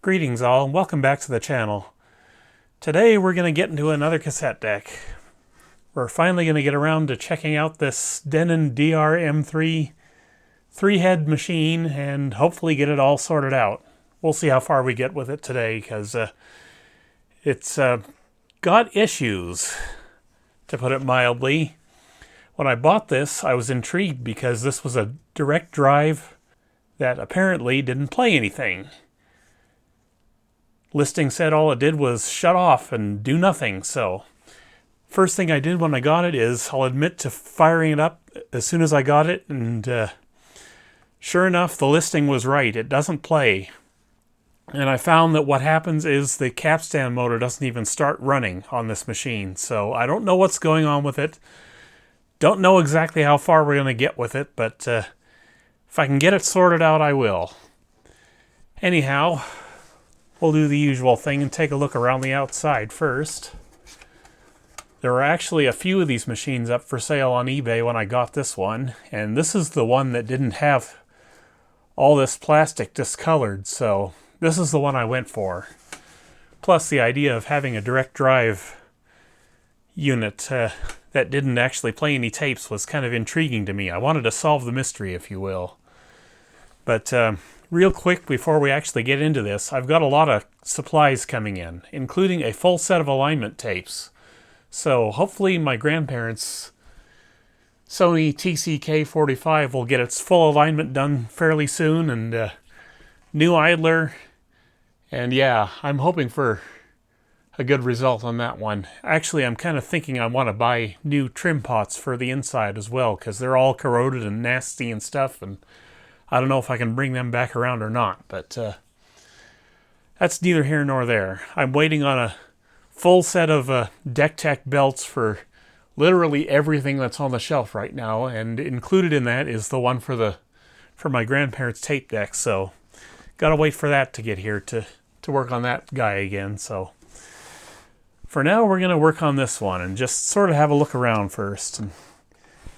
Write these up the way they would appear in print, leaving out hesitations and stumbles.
Greetings all, and welcome back to the channel. Today we're going to get into another cassette deck. We're finally going to get around to checking out this Denon DR-M3 three-head machine and hopefully get it all sorted out. We'll see how far we get with it today, because it's got issues, to put it mildly. When I bought this, I was intrigued because this was a direct drive that apparently didn't play anything. Listing said all it did was shut off and do nothing, so first thing I did when I got it is, I'll admit to firing it up as soon as I got it, and sure enough, the listing was right. It doesn't play. And I found that what happens is the capstan motor doesn't even start running on this machine, so I don't know what's going on with it. Don't know exactly how far we're going to get with it, but if I can get it sorted out, I will. Anyhow, we'll do the usual thing and take a look around the outside first. There were actually a few of these machines up for sale on eBay when I got this one, and this is the one that didn't have all this plastic discolored, so this is the one I went for. Plus the idea of having a direct drive unit that didn't actually play any tapes was kind of intriguing to me. I wanted to solve the mystery, if you will. But real quick, before we actually get into this, I've got a lot of supplies coming in, including a full set of alignment tapes. So hopefully my grandparents' Sony Teac K-45 will get its full alignment done fairly soon, and new idler, and yeah, I'm hoping for a good result on that one. Actually, I'm kind of thinking I want to buy new trim pots for the inside as well, because they're all corroded and nasty and stuff, and I don't know if I can bring them back around or not, but that's neither here nor there. I'm waiting on a full set of deck tech belts for literally everything that's on the shelf right now, and included in that is the one for my grandparents' tape deck, so gotta wait for that to get here to work on that guy again. So for now, we're gonna work on this one and just sort of have a look around first. And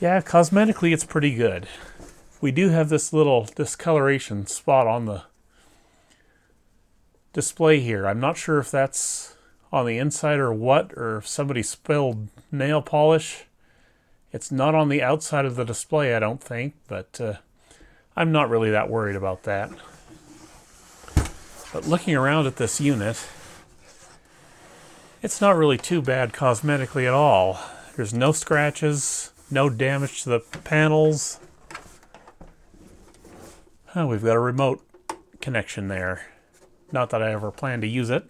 yeah, cosmetically it's pretty good. We do have this little discoloration spot on the display here. I'm not sure if that's on the inside or what, or if somebody spilled nail polish. It's not on the outside of the display, I don't think, but I'm not really that worried about that. But looking around at this unit, it's not really too bad cosmetically at all. There's no scratches, no damage to the panels. Oh, we've got a remote connection there. Not that I ever plan to use it.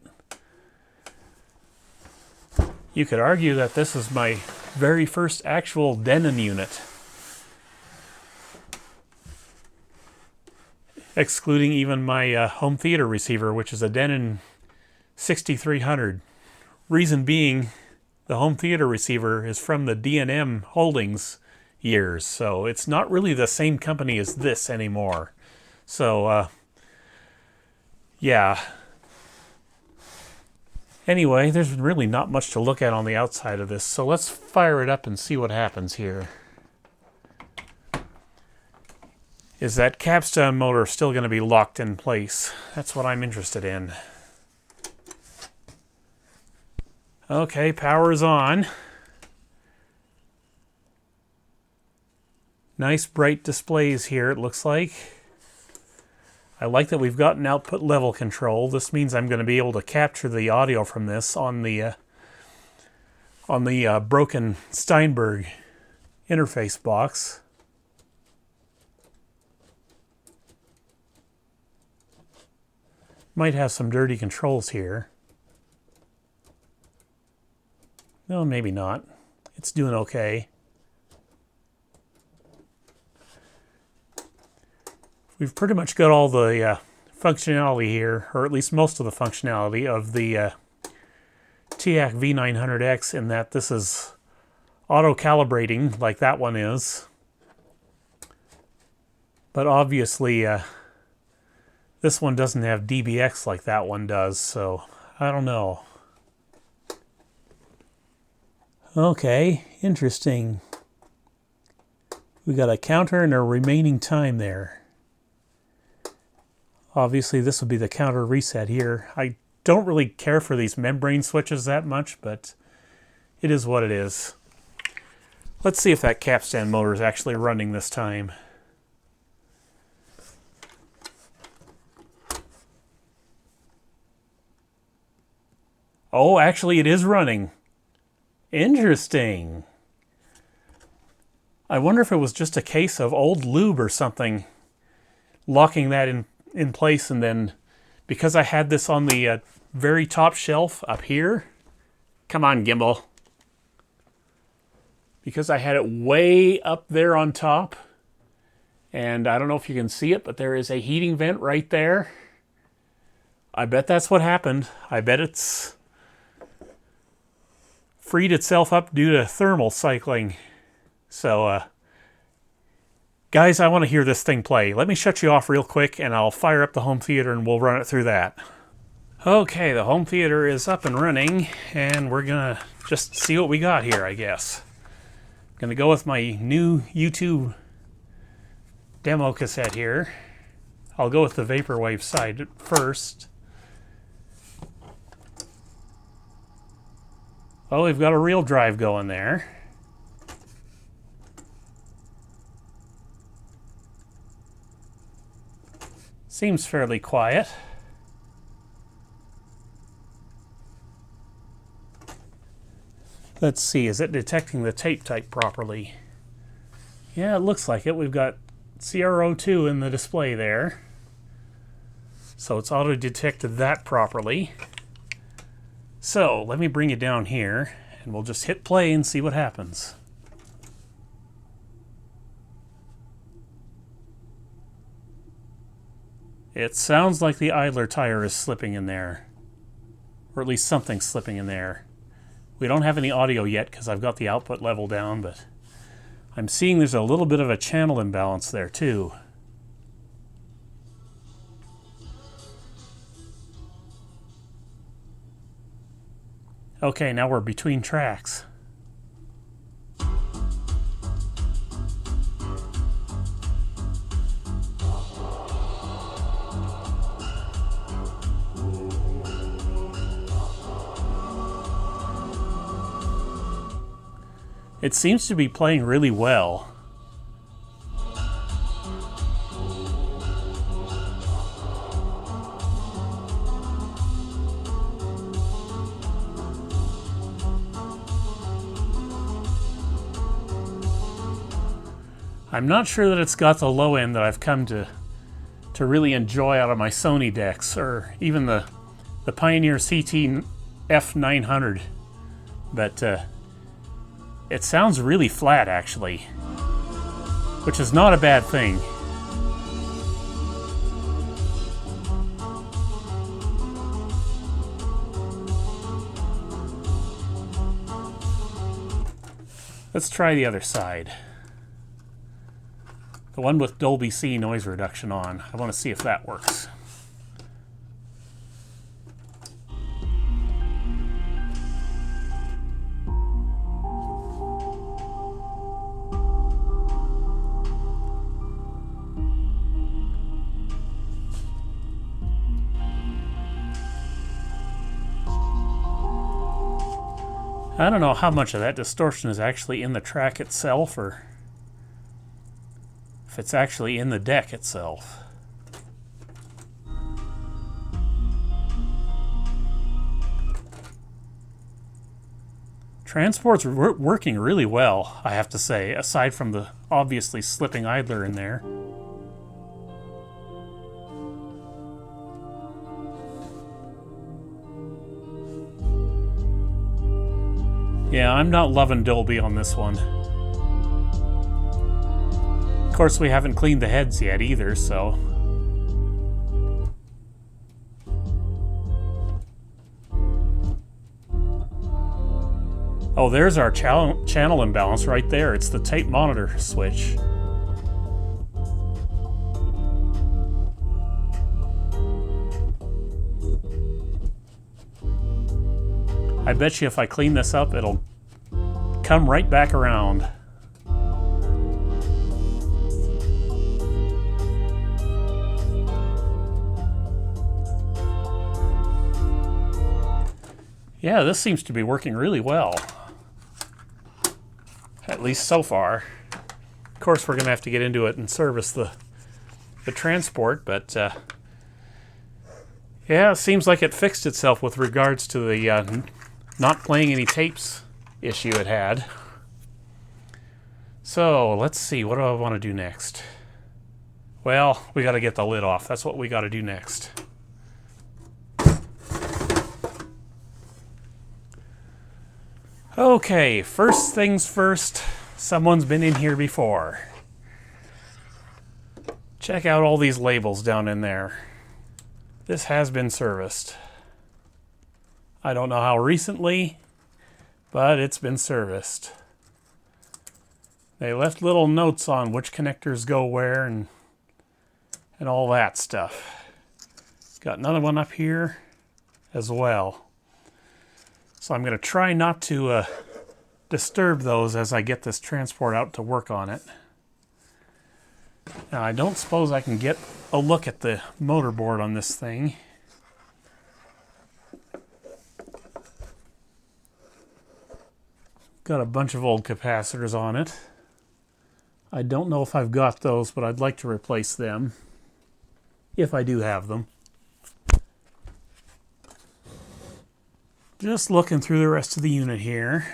You could argue that this is my very first actual Denon unit, excluding even my home theater receiver, which is a Denon 6300. Reason being, the home theater receiver is from the D&M Holdings years, so it's not really the same company as this anymore. So, yeah. Anyway, there's really not much to look at on the outside of this, so let's fire it up and see what happens here. Is that capstan motor still going to be locked in place? That's what I'm interested in. Okay, power's on. Nice bright displays here, it looks like. I like that we've got an output level control. This means I'm going to be able to capture the audio from this on the broken Steinberg interface box. Might have some dirty controls here. No, maybe not. It's doing okay. We've pretty much got all the functionality here, or at least most of the functionality of the Teac V-900X, in that this is auto-calibrating like that one is. But obviously this one doesn't have DBX like that one does, so I don't know. Okay, interesting. We got a counter and a remaining time there. Obviously this would be the counter reset here. I don't really care for these membrane switches that much, but it is what it is. Let's see if that capstan motor is actually running this time. Oh, actually it is running. Interesting. I wonder if it was just a case of old lube or something locking that in place, and then because I had this on the very top shelf up here, come on gimbal, because I had it way up there on top, and I don't know if you can see it, but there is a heating vent right there. I bet that's what happened. I bet it's freed itself up due to thermal cycling. So, guys, I want to hear this thing play. Let me shut you off real quick, and I'll fire up the home theater, and we'll run it through that. Okay, the home theater is up and running, and we're going to just see what we got here, I guess. I'm going to go with my new YouTube demo cassette here. I'll go with the Vaporwave side first. Oh, we've got a real drive going there. Seems fairly quiet. Let's see, is it detecting the tape type properly? Yeah, it looks like it. We've got CR02 in the display there. So it's auto-detected that properly. So let me bring it down here, and we'll just hit play and see what happens. It sounds like the idler tire is slipping in there, or at least something's slipping in there. We don't have any audio yet because I've got the output level down, but I'm seeing there's a little bit of a channel imbalance there too. Okay, now we're between tracks. It seems to be playing really well. I'm not sure that it's got the low end that I've come to really enjoy out of my Sony decks, or even the Pioneer CT F-900, but it sounds really flat, actually, which is not a bad thing. Let's try the other side. The one with Dolby C noise reduction on. I want to see if that works. I don't know how much of that distortion is actually in the track itself, or if it's actually in the deck itself. Transport's working really well, I have to say, aside from the obviously slipping idler in there. Yeah, I'm not loving Dolby on this one. Of course, we haven't cleaned the heads yet either, so... Oh, there's our channel imbalance right there. It's the tape monitor switch. I bet you if I clean this up, it'll come right back around. Yeah, this seems to be working really well. At least so far. Of course, we're going to have to get into it and service the transport, but yeah, it seems like it fixed itself with regards to the not playing any tapes issue it had. So let's see, what do I want to do next? Well, we got to get the lid off. That's what we got to do next. Okay, first things first, someone's been in here before. Check out all these labels down in there. This has been serviced. I don't know how recently, but it's been serviced. They left little notes on which connectors go where and all that stuff. Got another one up here as well. So I'm going to try not to disturb those as I get this transport out to work on it. Now I don't suppose I can get a look at the motor board on this thing. Got a bunch of old capacitors on it. I don't know if I've got those, but I'd like to replace them, if I do have them. Just looking through the rest of the unit here.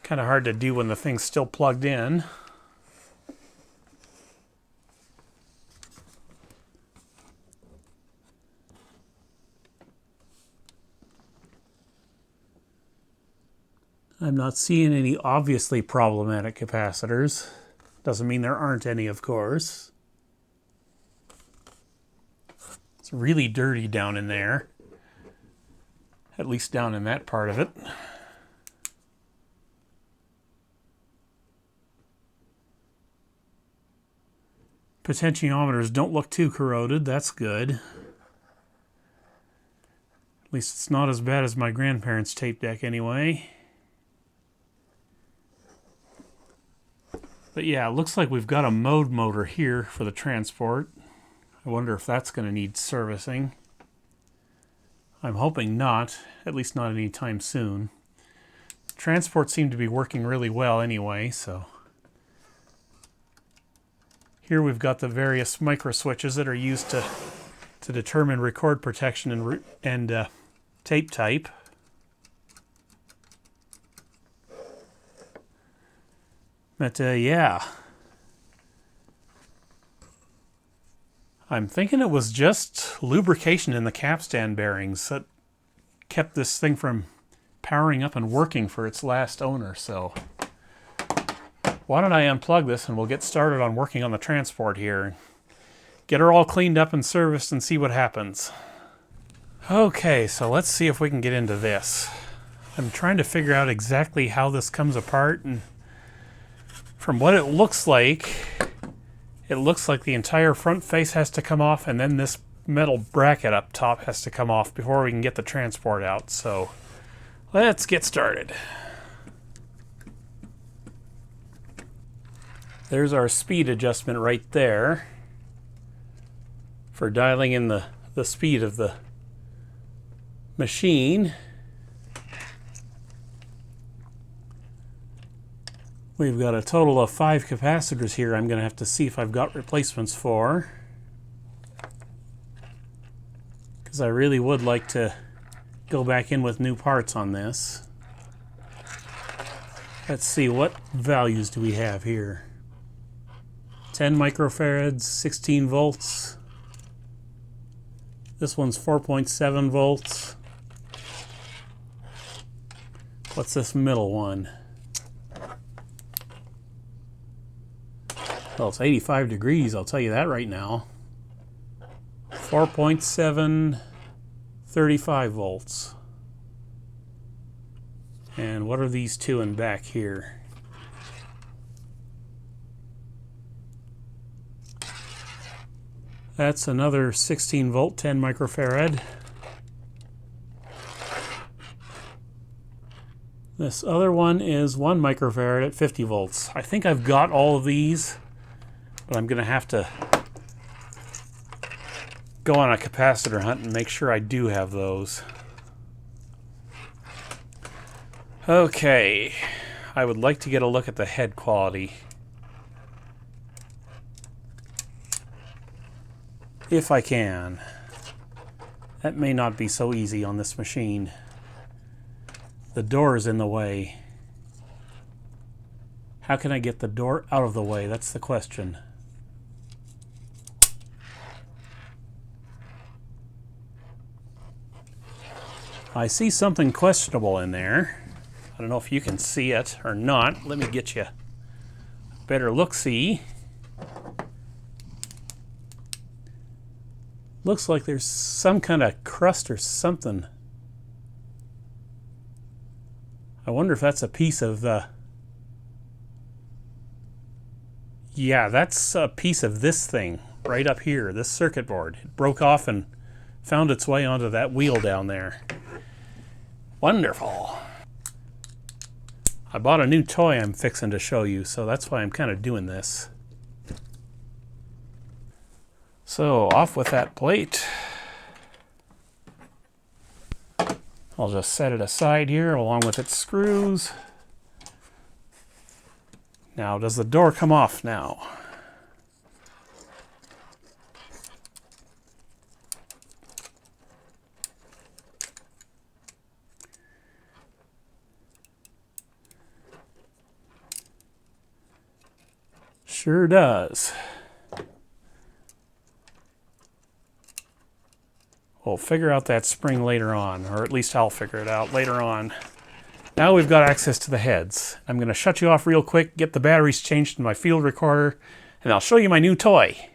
Kind of hard to do when the thing's still plugged in. I'm not seeing any obviously problematic capacitors. Doesn't mean there aren't any, of course. It's really dirty down in there. At least down in that part of it. Potentiometers don't look too corroded. That's good. At least it's not as bad as my grandparents' tape deck anyway. But yeah, it looks like we've got a mode motor here for the transport. I wonder if that's going to need servicing. I'm hoping not, at least not anytime soon. Transport seemed to be working really well anyway, so. Here we've got the various micro switches that are used to determine record protection and tape type. But yeah, I'm thinking it was just lubrication in the capstan bearings that kept this thing from powering up and working for its last owner. So why don't I unplug this and we'll get started on working on the transport here. Get her all cleaned up and serviced and see what happens. Okay, so let's see if we can get into this. I'm trying to figure out exactly how this comes apart, and from what it looks like the entire front face has to come off, and then this metal bracket up top has to come off before we can get the transport out. So let's get started. There's our speed adjustment right there for dialing in the speed of the machine. We've got a total of 5 capacitors here I'm going to have to see if I've got replacements for, because I really would like to go back in with new parts on this. Let's see, what values do we have here? 10 microfarads, 16 volts. This one's 4.7 volts. What's this middle one? Well, it's 85 degrees, I'll tell you that right now. 4.7, 35 volts. And what are these two in back here? That's another 16 volt, 10 microfarad. This other one is 1 microfarad at 50 volts. I think I've got all of these, but I'm going to have to go on a capacitor hunt and make sure I do have those. Okay, I would like to get a look at the head quality. If I can. That may not be so easy on this machine. The door is in the way. How can I get the door out of the way? That's the question. I see something questionable in there. I don't know if you can see it or not. Let me get you a better look-see. Looks like there's some kind of crust or something. I wonder if that's a piece of the... Yeah, that's a piece of this thing right up here, this circuit board. It broke off and found its way onto that wheel down there. Wonderful. I bought a new toy I'm fixing to show you, so that's why I'm kind of doing this. So, off with that plate. I'll just set it aside here along with its screws. Now, does the door come off now? Sure does. We'll figure out that spring later on, or at least I'll figure it out later on. Now we've got access to the heads. I'm going to shut you off real quick, get the batteries changed in my field recorder, and I'll show you my new toy.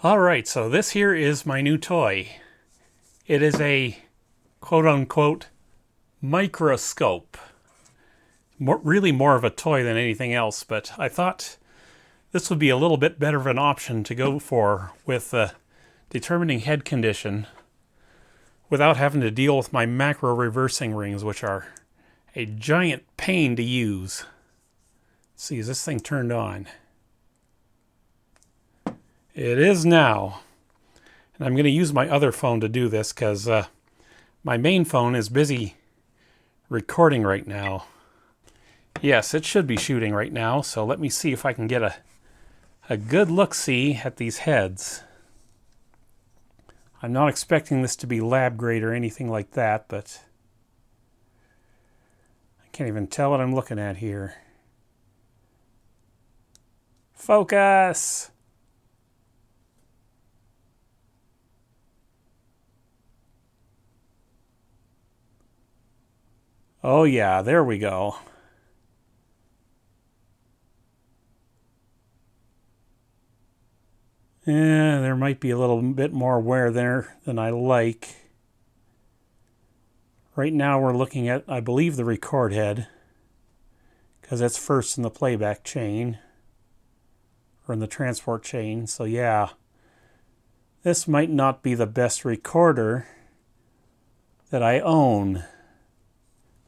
Alright, so this here is my new toy. It is a quote-unquote microscope. Really more of a toy than anything else, but I thought this would be a little bit better of an option to go for with determining head condition without having to deal with my macro reversing rings, which are a giant pain to use. Let's see, is this thing turned on? It is now. And I'm going to use my other phone to do this because my main phone is busy recording right now. Yes, it should be shooting right now, so let me see if I can get a good look-see at these heads. I'm not expecting this to be lab grade or anything like that, but I can't even tell what I'm looking at here. Focus! Oh yeah, there we go. Yeah, there might be a little bit more wear there than I like. Right now we're looking at, I believe, the record head, because that's first in the playback chain, or in the transport chain. So yeah, this might not be the best recorder that I own,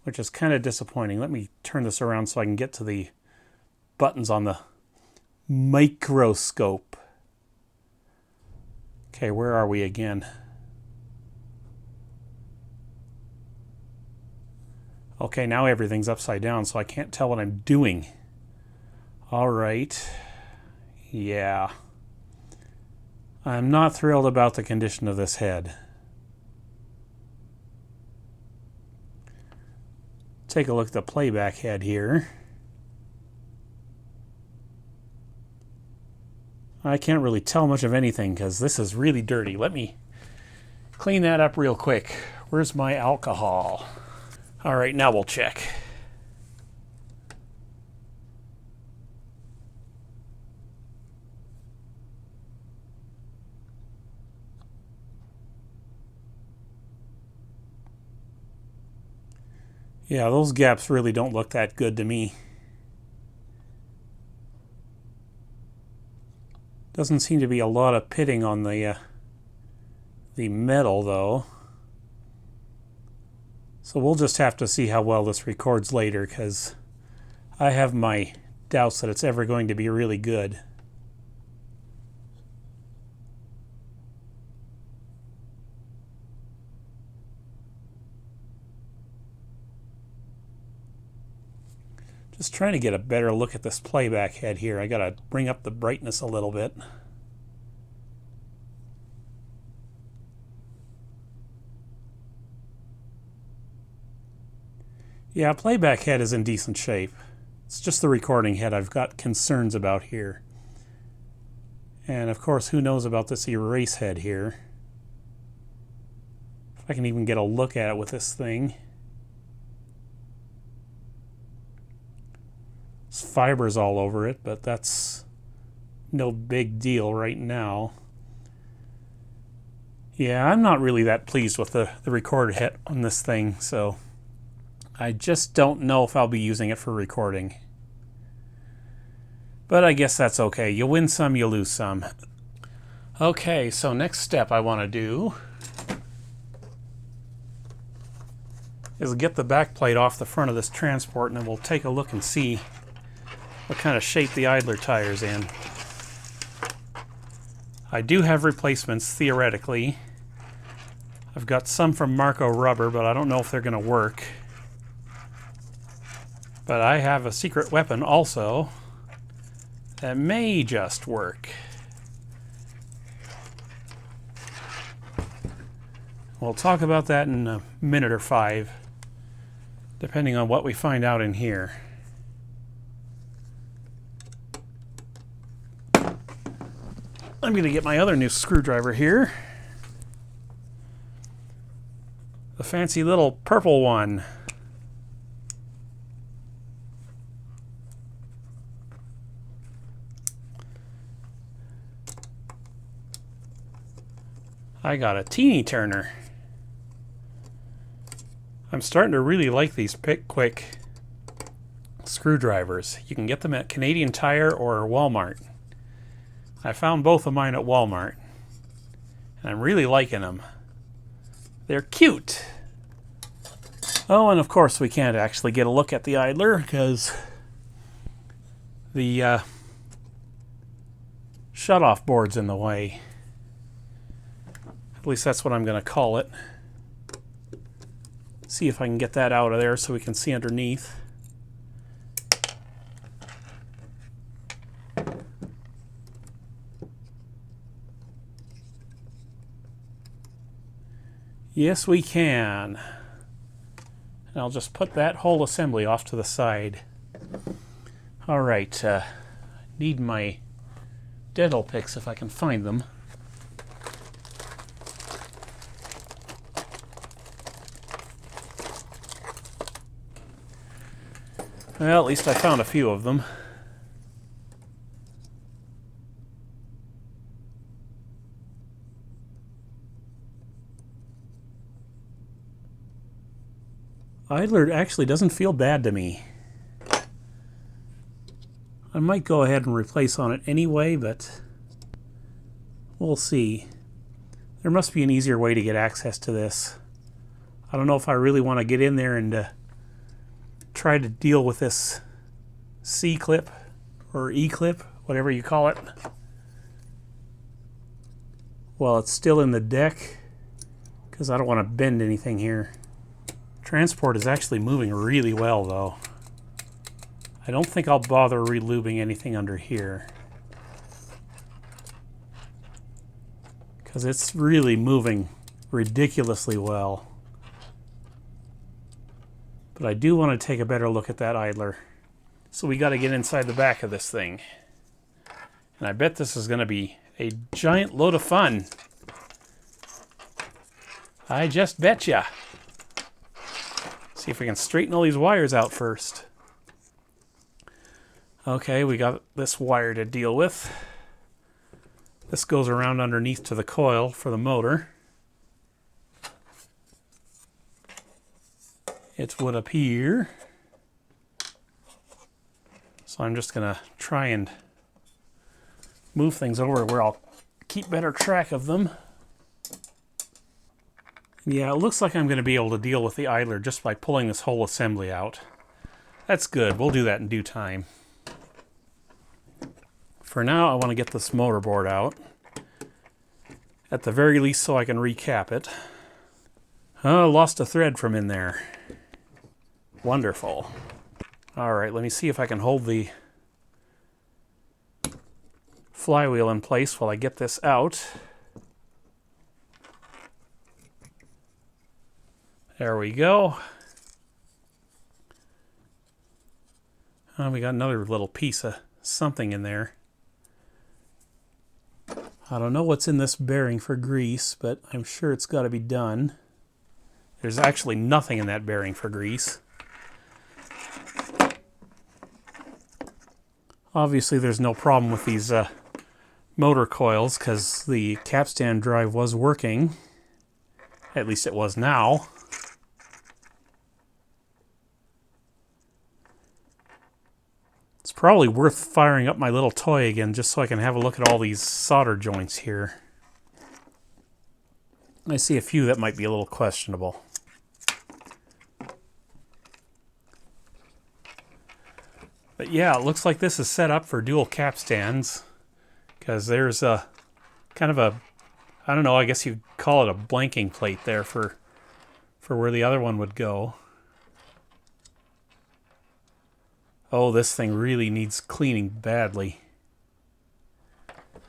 which is kind of disappointing. Let me turn this around so I can get to the buttons on the microscope. Okay, where are we again? Okay, now everything's upside down, so I can't tell what I'm doing. All right. Yeah. I'm not thrilled about the condition of this head. Take a look at the playback head here. I can't really tell much of anything because this is really dirty. Let me clean that up real quick. Where's my alcohol? All right, now we'll check. Yeah, those gaps really don't look that good to me. Doesn't seem to be a lot of pitting on the metal, though. So we'll just have to see how well this records later, because I have my doubts that it's ever going to be really good. Just trying to get a better look at this playback head here. I gotta bring up the brightness a little bit. Yeah, playback head is in decent shape. It's just the recording head I've got concerns about here. And of course, who knows about this erase head here. If I can even get a look at it with this thing. There's fibers all over it, but that's no big deal right now. Yeah, I'm not really that pleased with the recorder head on this thing, so I just don't know if I'll be using it for recording. But I guess that's okay. You win some, you lose some. Okay, so next step I want to do is get the back plate off the front of this transport, and then we'll take a look and see what kind of shape the idler tire's in. I do have replacements, theoretically. I've got some from Marco Rubber, but I don't know if they're going to work. But I have a secret weapon also that may just work. We'll talk about that in a minute or 5, depending on what we find out in here. I'm going to get my other new screwdriver here. The fancy little purple one. I got a teeny turner. I'm starting to really like these Pick Quick screwdrivers. You can get them at Canadian Tire or Walmart. I found both of mine at Walmart, and I'm really liking them. They're cute. Oh, and of course we can't actually get a look at the idler because the shut-off board's in the way. At least that's what I'm going to call it. See if I can get that out of there so we can see underneath. Yes, we can. And I'll just put that whole assembly off to the side. All right, need my dental picks if I can find them. Well, at least I found a few of them. Idler actually doesn't feel bad to me. I might go ahead and replace on it anyway, but we'll see. There must be an easier way to get access to this. I don't know if I really want to get in there and try to deal with this C-clip or E-clip, whatever you call it, while it's still in the deck, because I don't want to bend anything here. Transport is actually moving really well, though. I don't think I'll bother relubing anything under here, because it's really moving ridiculously well. But I do want to take a better look at that idler. So we got to get inside the back of this thing. And I bet this is going to be a giant load of fun. I just betcha. See if we can straighten all these wires out first. Okay, we got this wire to deal with. This goes around underneath to the coil for the motor. It would appear. So I'm just going to try and move things over where I'll keep better track of them. Yeah, it looks like I'm going to be able to deal with the idler just by pulling this whole assembly out. That's good. We'll do that in due time. For now, I want to get this motor board out. At the very least so I can recap it. Oh, lost a thread from in there. Wonderful. All right, let me see if I can hold the flywheel in place while I get this out. There we go. Oh, we got another little piece of something in there. I don't know what's in this bearing for grease, but I'm sure it's got to be done. There's actually nothing in that bearing for grease. Obviously there's no problem with these motor coils because the capstan drive was working. At least it was now. It's probably worth firing up my little toy again just so I can have a look at all these solder joints here. I see a few that might be a little questionable. But yeah, it looks like this is set up for dual capstans because there's a kind of a, I don't know, I guess you'd call it a blanking plate there for where the other one would go. Oh, this thing really needs cleaning badly.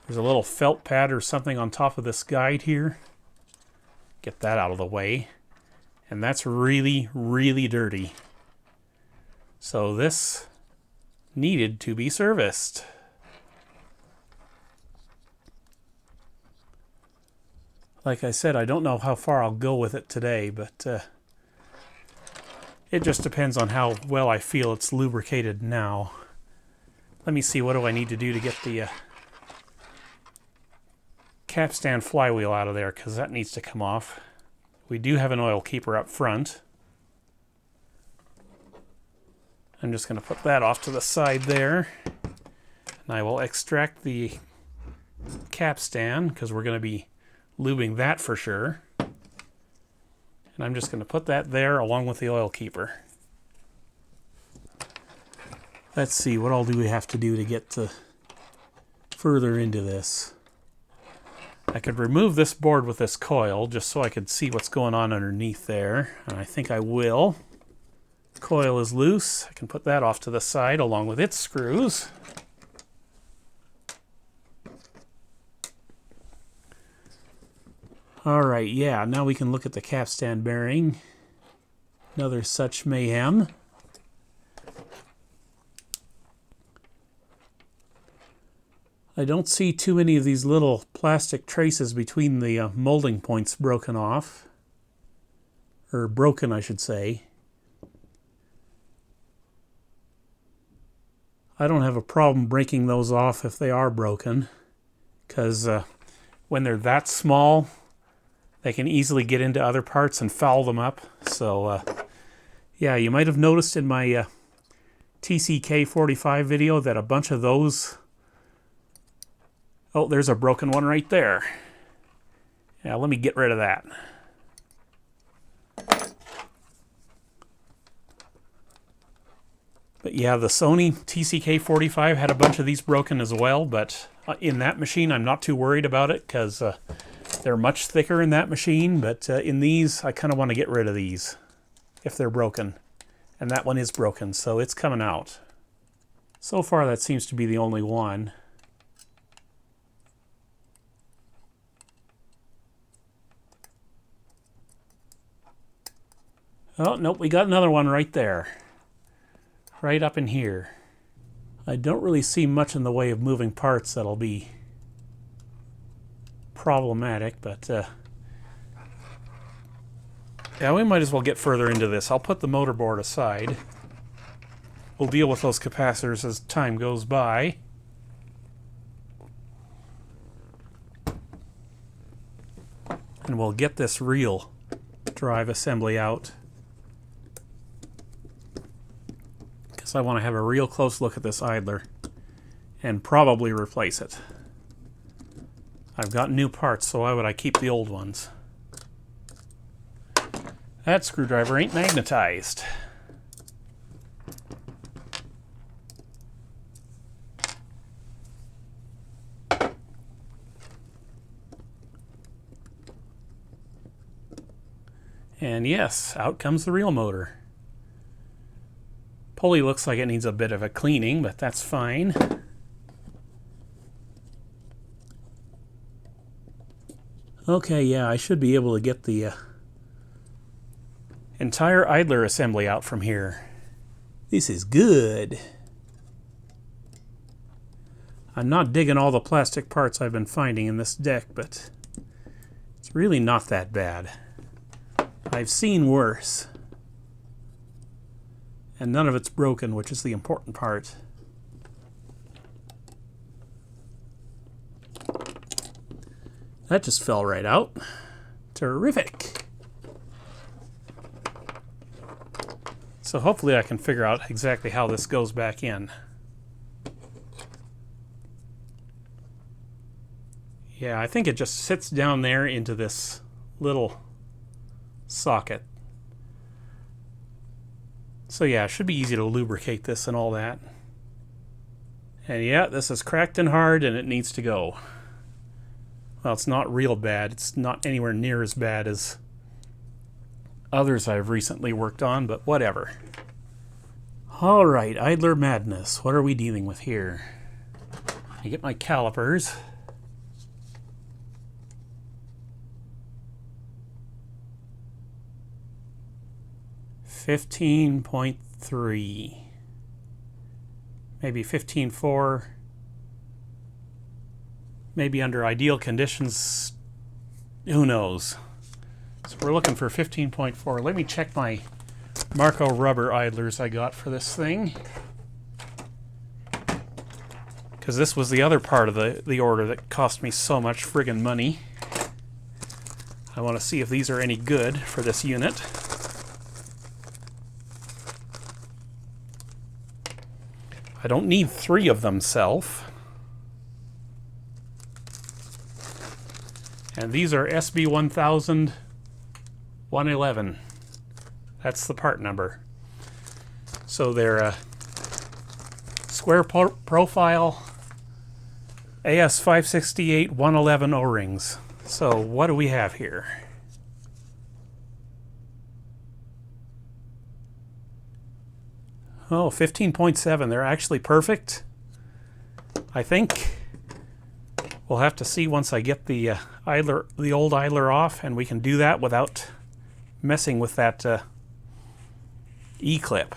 There's a little felt pad or something on top of this guide here. Get that out of the way. And that's really, really dirty. So this needed to be serviced. Like I said, I don't know how far I'll go with it today, but it just depends on how well I feel it's lubricated now. Let me see, what do I need to do to get the capstan flywheel out of there, because that needs to come off. We do have an oil keeper up front. I'm just going to put that off to the side there. And I will extract the capstan, because we're going to be lubing that for sure. And I'm just going to put that there along with the oil keeper. Let's see, what all do we have to do to get further into this? I could remove this board with this coil just so I could see what's going on underneath there. And I think I will. Coil is loose. I can put that off to the side along with its screws. Alright, yeah, now we can look at the capstan bearing. Another such mayhem. I don't see too many of these little plastic traces between the molding points broken off. Or broken, I should say. I don't have a problem breaking those off if they are broken, because when they're that small, they can easily get into other parts and foul them up. So, yeah, you might have noticed in my Teac V-900X video that a bunch of those... Oh, there's a broken one right there. Yeah, let me get rid of that. But yeah, the Sony Teac V-900X had a bunch of these broken as well, but in that machine I'm not too worried about it because they're much thicker in that machine, but in these I kind of want to get rid of these if they're broken. And that one is broken, so it's coming out. So far that seems to be the only one. Oh, nope, we got another one right there. Right up in here. I don't really see much in the way of moving parts that'll be problematic, but yeah, we might as well get further into this. I'll put the motorboard aside. We'll deal with those capacitors as time goes by. And we'll get this real drive assembly out. I want to have a real close look at this idler and probably replace it. I've got new parts, so why would I keep the old ones? That screwdriver ain't magnetized. And yes, out comes the real motor. Pulley looks like it needs a bit of a cleaning, but that's fine. Okay, yeah, I should be able to get the entire idler assembly out from here. This is good. I'm not digging all the plastic parts I've been finding in this deck, but it's really not that bad. I've seen worse. And none of it's broken, which is the important part. That just fell right out. Terrific. So hopefully I can figure out exactly how this goes back in. Yeah, I think it just sits down there into this little socket. So yeah, it should be easy to lubricate this and all that. And yeah, this is cracked and hard and it needs to go. Well, it's not real bad. It's not anywhere near as bad as others I've recently worked on, but whatever. All right, idler madness. What are we dealing with here? I get my calipers. .3, maybe 15.4, maybe under ideal conditions, who knows. So we're looking for 15.4. Let me check my Marco rubber idlers I got for this thing, because this was the other part of the order that cost me so much friggin' money. I want to see if these are any good for this unit. I don't need 3 of them self. And these are SB1000 111. That's the part number. So they're square profile AS568 111 O-rings. So what do we have here? Oh, 15.7. They're actually perfect, I think. We'll have to see once I get the idler, the old idler off, and we can do that without messing with that E-clip.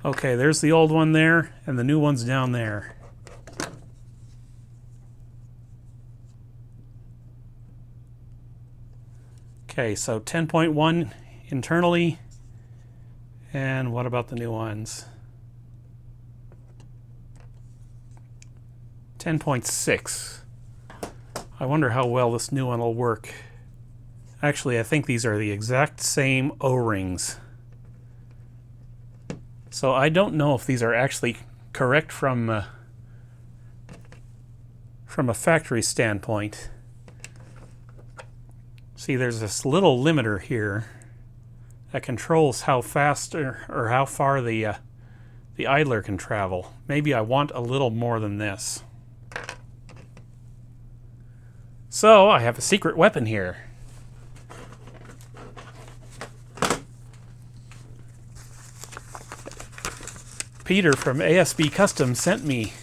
Okay, there's the old one there, and the new one's down there. Okay, so 10.1 internally, and what about the new ones? 10.6. I wonder how well this new one will work. Actually, I think these are the exact same O-rings. So I don't know if these are actually correct from a factory standpoint. See, there's this little limiter here that controls how fast or how far the idler can travel. Maybe I want a little more than this. So I have a secret weapon here. Peter from ASB Custom sent me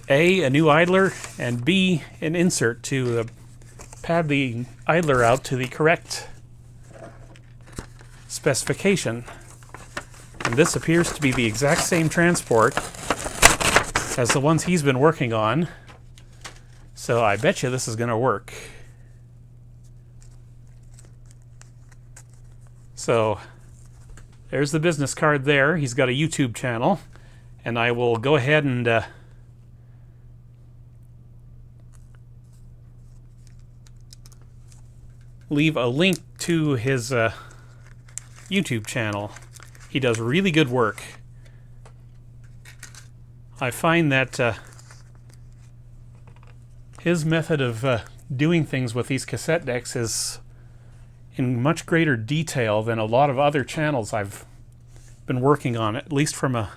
A, new idler, and B, an insert to pad the idler out to the correct specification. And this appears to be the exact same transport as the ones he's been working on. So I bet you this is going to work. So there's the business card there. He's got a YouTube channel, and I will go ahead and leave a link to his YouTube channel. He does really good work. I find that his method of doing things with these cassette decks is in much greater detail than a lot of other channels I've been working on, at least from a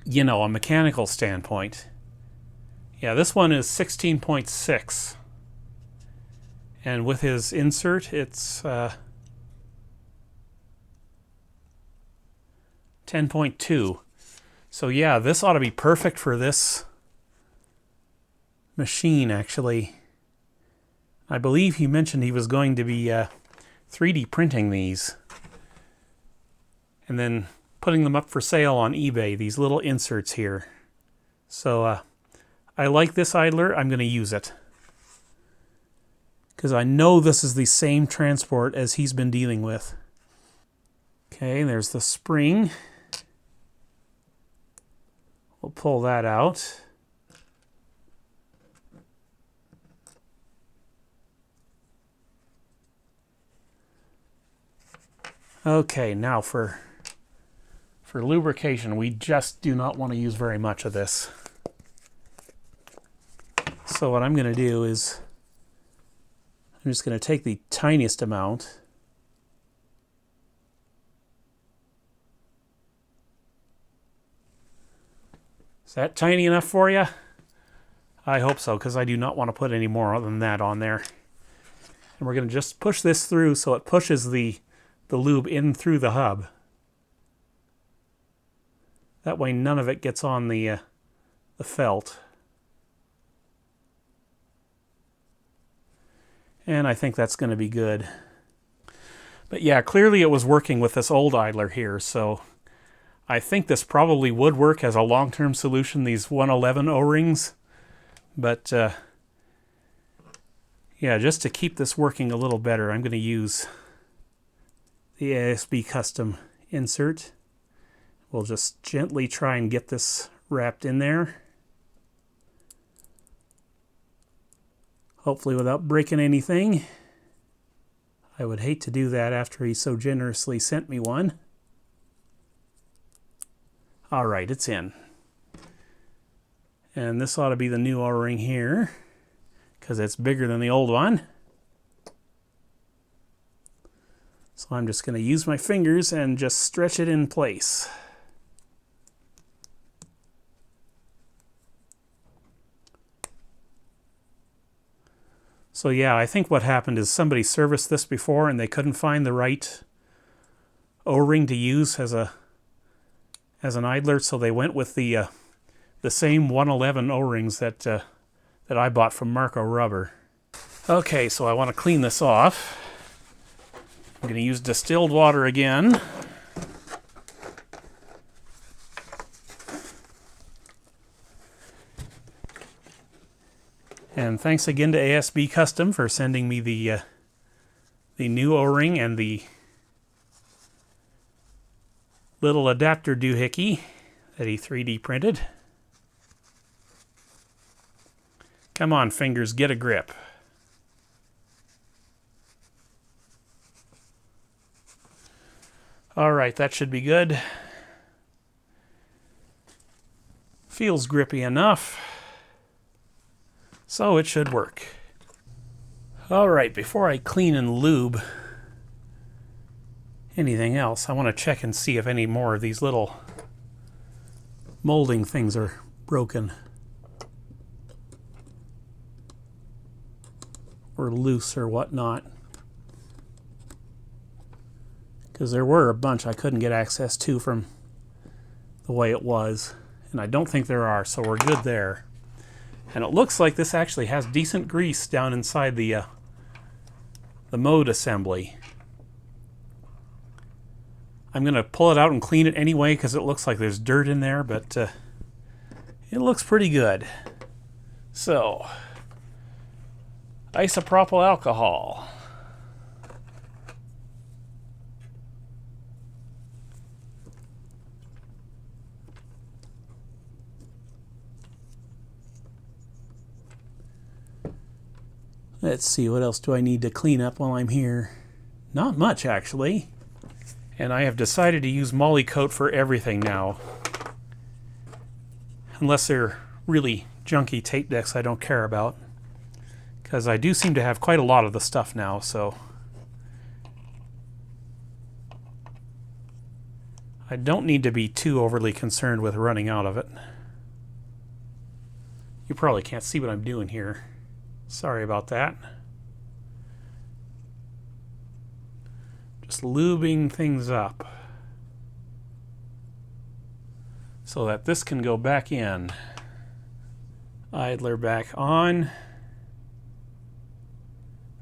you know, a mechanical standpoint. Yeah, this one is 16.6. And with his insert, it's 10.2. So yeah, this ought to be perfect for this machine, actually. I believe he mentioned he was going to be 3D printing these and then putting them up for sale on eBay, these little inserts here. So I like this idler. I'm going to use it, because I know this is the same transport as he's been dealing with. Okay, there's the spring. We'll pull that out. Okay, now for lubrication, we just do not want to use very much of this. So what I'm going to do is I'm just going to take the tiniest amount. Is that tiny enough for you? I hope so, because I do not want to put any more than that on there. And we're going to just push this through so it pushes the lube in through the hub. That way none of it gets on the felt. And I think that's going to be good. But yeah, clearly it was working with this old idler here, so I think this probably would work as a long-term solution, these 111 O-rings. But yeah, just to keep this working a little better, I'm going to use the ASB custom insert. We'll just gently try and get this wrapped in there. Hopefully without breaking anything. I would hate to do that after he so generously sent me one. All right, it's in. And this ought to be the new O-ring here, because it's bigger than the old one. So I'm just going to use my fingers and just stretch it in place. So yeah, I think what happened is somebody serviced this before and they couldn't find the right O-ring to use as an idler, so they went with the same 111 O-rings that I bought from Marco Rubber. Okay, so I want to clean this off. I'm going to use distilled water again. And thanks again to ASB Custom for sending me the new O-ring and the little adapter doohickey that he 3D printed. Come on, fingers, get a grip. All right, that should be good. Feels grippy enough, so it should work. All right, before I clean and lube anything else, I want to check and see if any more of these little molding things are broken or loose or whatnot. Because there were a bunch I couldn't get access to from the way it was. And I don't think there are, so we're good there. And it looks like this actually has decent grease down inside the mode assembly. I'm going to pull it out and clean it anyway because it looks like there's dirt in there, but it looks pretty good. So, isopropyl alcohol. Let's see, what else do I need to clean up while I'm here? Not much, actually. And I have decided to use Molykote for everything now. Unless they're really junky tape decks I don't care about. Because I do seem to have quite a lot of the stuff now, so I don't need to be too overly concerned with running out of it. You probably can't see what I'm doing here. Sorry about that. Just lubing things up so that this can go back in. Idler back on.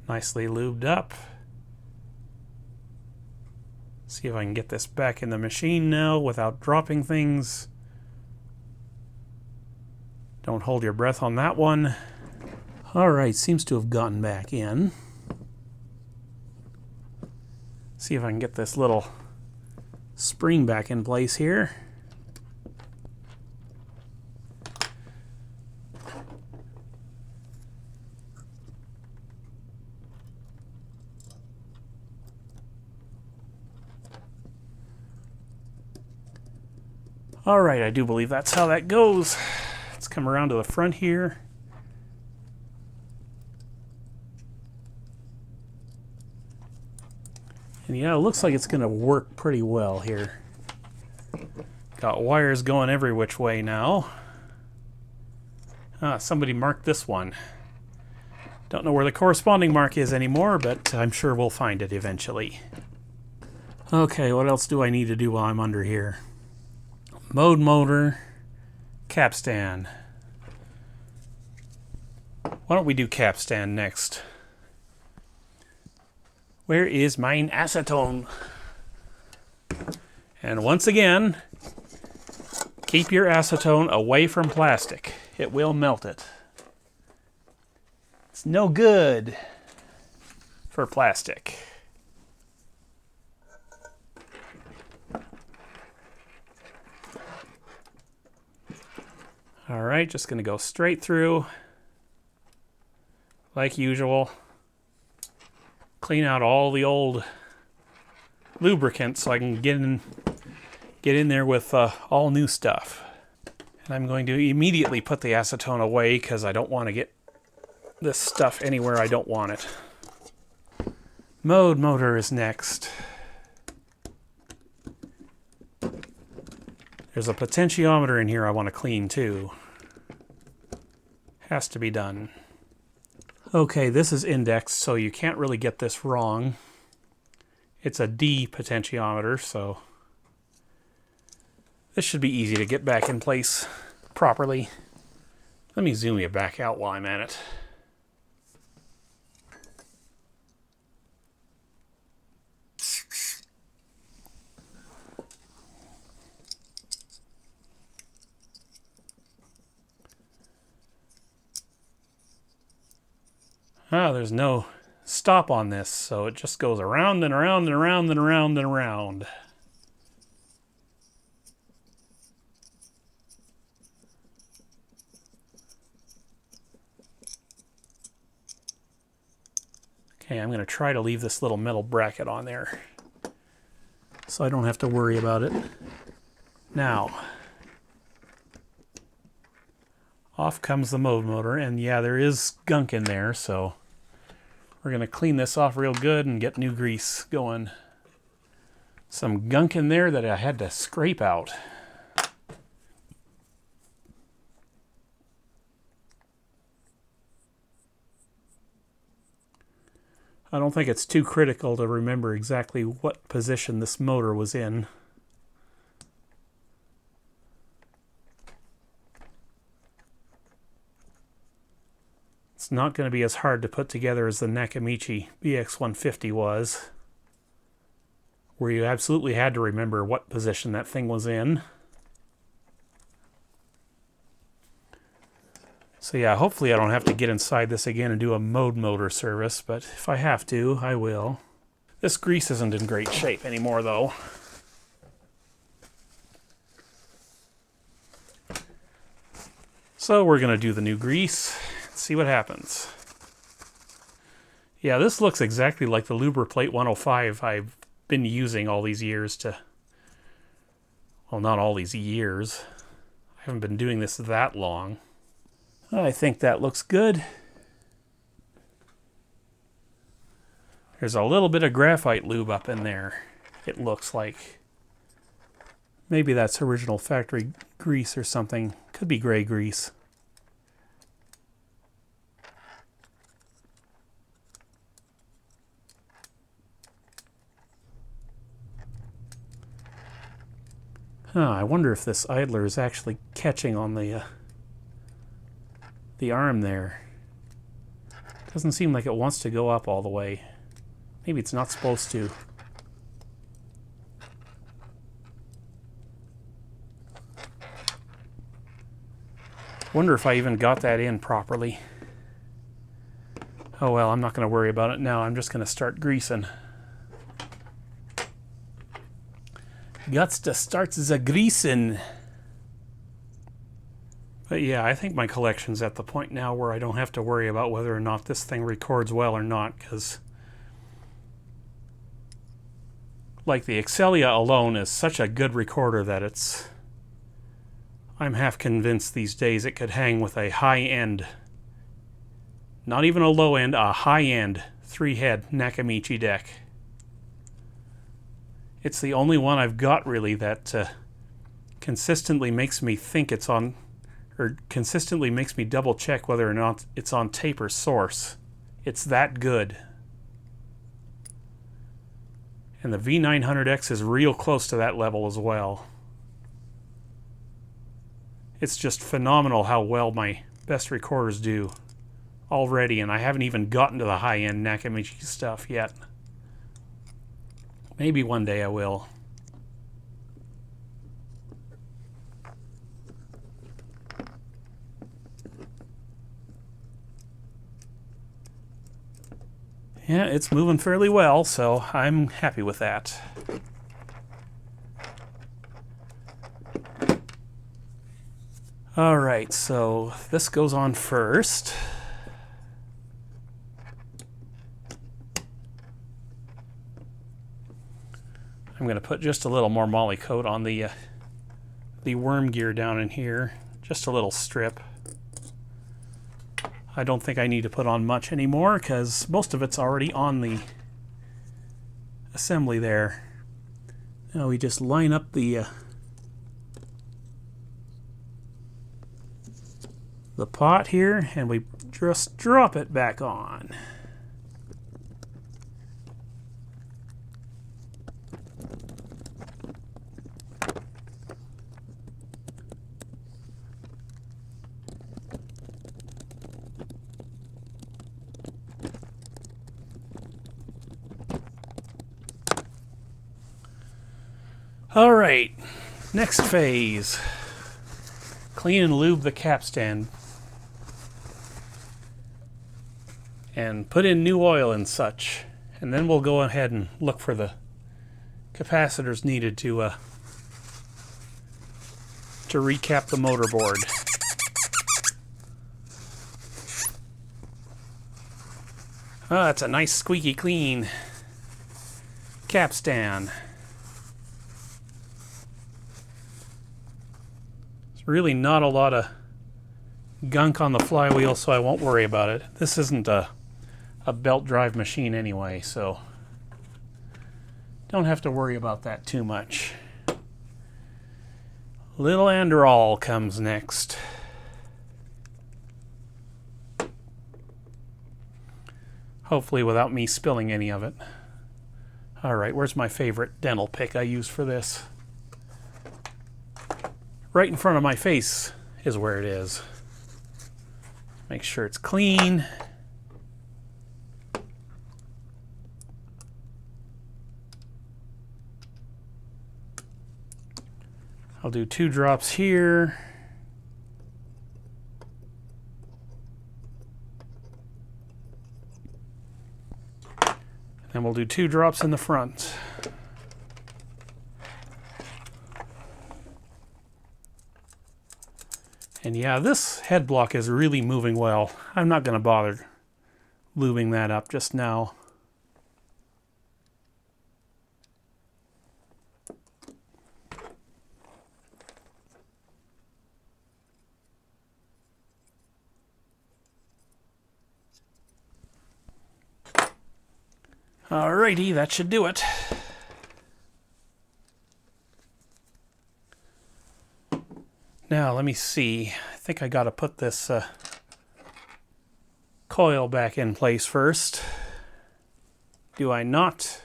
Nicely lubed up. See if I can get this back in the machine now without dropping things. Don't hold your breath on that one. Alright, seems to have gotten back in. See if I can get this little spring back in place here. Alright, I do believe that's how that goes. Let's come around to the front here. And yeah, it looks like it's going to work pretty well here. Got wires going every which way now. Somebody marked this one. Don't know where the corresponding mark is anymore, but I'm sure we'll find it eventually. Okay, what else do I need to do while I'm under here? Mode motor, capstan. Why don't we do capstan next? Where is mine acetone? And once again, keep your acetone away from plastic. It will melt it. It's no good for plastic. Alright, just going to go straight through, like usual. Clean out all the old lubricant so I can get in there with all new stuff. And I'm going to immediately put the acetone away because I don't want to get this stuff anywhere I don't want it. Mode motor is next. There's a potentiometer in here I want to clean too. Has to be done. Okay, this is indexed, so you can't really get this wrong. It's a D potentiometer, so this should be easy to get back in place properly. Let me zoom you back out while I'm at it. There's no stop on this, so it just goes around and around and around and around and around. Okay, I'm going to try to leave this little metal bracket on there so I don't have to worry about it. Now, off comes the mode motor, and yeah, there is gunk in there, so we're going to clean this off real good and get new grease going. Some gunk in there that I had to scrape out. I don't think it's too critical to remember exactly what position this motor was in. It's not going to be as hard to put together as the Nakamichi BX150 was, where you absolutely had to remember what position that thing was in. So yeah, hopefully I don't have to get inside this again and do a mode motor service, but if I have to, I will. This grease isn't in great shape anymore though. So we're going to do the new grease. See what happens. Yeah, this looks exactly like the Lubriplate 105 I've been using all these years to... Well, not all these years. I haven't been doing this that long. I think that looks good. There's a little bit of graphite lube up in there, it looks like. Maybe that's original factory grease or something. Could be gray grease. I wonder if this idler is actually catching on the arm there. Doesn't seem like it wants to go up all the way. Maybe it's not supposed to. Wonder if I even got that in properly. Oh well, I'm not going to worry about it now. I'm just going to start greasing. Guts to start the greasing. But yeah, I think my collection's at the point now where I don't have to worry about whether or not this thing records well or not, because like the Excelia alone is such a good recorder that I'm half convinced these days it could hang with a high-end, not even a low-end, a high-end 3-head Nakamichi deck. It's the only one I've got really that consistently makes me think it's on, or consistently makes me double check whether or not it's on tape or source. It's that good. And the V-900X is real close to that level as well. It's just phenomenal how well my best recorders do already, and I haven't even gotten to the high-end Nakamichi stuff yet. Maybe one day I will. Yeah, it's moving fairly well, so I'm happy with that. All right, so this goes on first. I'm going to put just a little more moly coat on the worm gear down in here, just a little strip. I don't think I need to put on much anymore because most of it's already on the assembly there. Now we just line up the pot here and we just drop it back on. All right, next phase. Clean and lube the capstan. And put in new oil and such. And then we'll go ahead and look for the capacitors needed to recap the motor board. Oh, that's a nice squeaky clean capstan. Really not a lot of gunk on the flywheel, so I won't worry about it. This isn't a belt drive machine anyway, so don't have to worry about that too much. Little Androl comes next. Hopefully without me spilling any of it. Alright, where's my favorite dental pick I use for this? Right in front of my face is where it is. Make sure it's clean. I'll do 2 drops here. And we'll do 2 drops in the front. And yeah, this head block is really moving well. I'm not going to bother lubing that up just now. Alrighty, that should do it. Now, let me see. I think I got to put this coil back in place first. Do I not?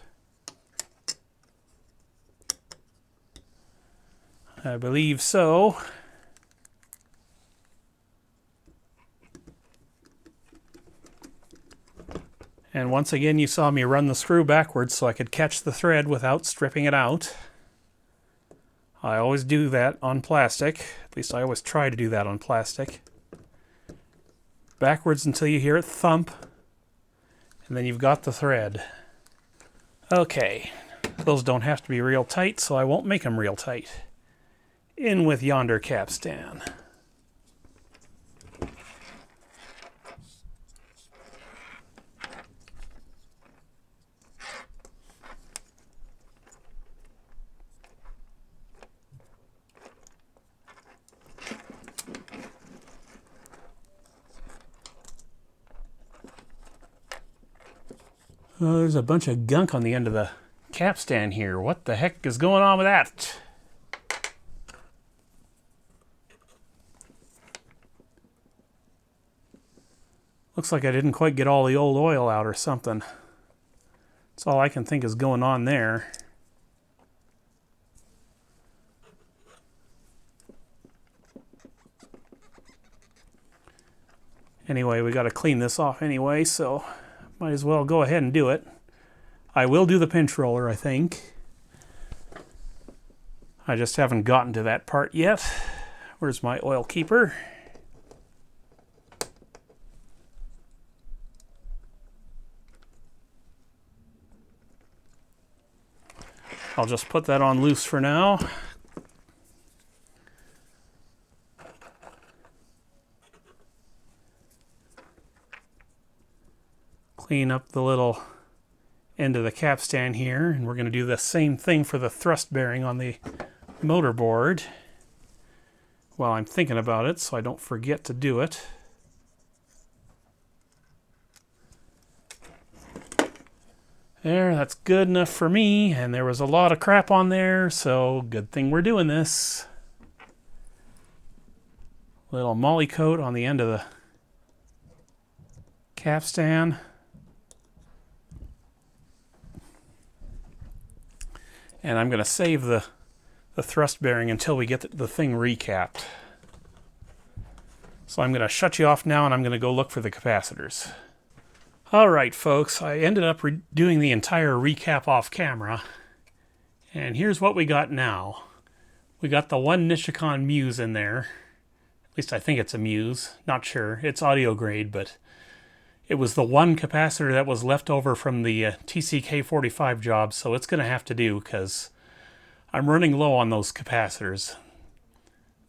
I believe so. And once again, you saw me run the screw backwards so I could catch the thread without stripping it out. I always do that on plastic. At least I always try to do that on plastic. Backwards until you hear it thump. And then you've got the thread. Okay. Those don't have to be real tight, so I won't make them real tight. In with yonder capstan. Oh, there's a bunch of gunk on the end of the capstan here. What the heck is going on with that? Looks like I didn't quite get all the old oil out or something. That's all I can think is going on there. Anyway, we got to clean this off anyway, so might as well go ahead and do it. I will do the pinch roller, I think. I just haven't gotten to that part yet. Where's my oil keeper? I'll just put that on loose for now. Clean up the little end of the capstan here, and we're going to do the same thing for the thrust bearing on the motor board while I'm thinking about it so I don't forget to do it. There, that's good enough for me, and there was a lot of crap on there, so good thing we're doing this. Little moly coat on the end of the capstan. And I'm going to save the thrust bearing until we get the thing recapped. So I'm going to shut you off now, and I'm going to go look for the capacitors. Alright folks, I ended up doing the entire recap off camera, and here's what we got now. We got the one Nikon Muse in there. At least I think it's a Muse, not sure. It's audio grade, but it was the one capacitor that was left over from the Teac V-900X job, so it's going to have to do because I'm running low on those capacitors.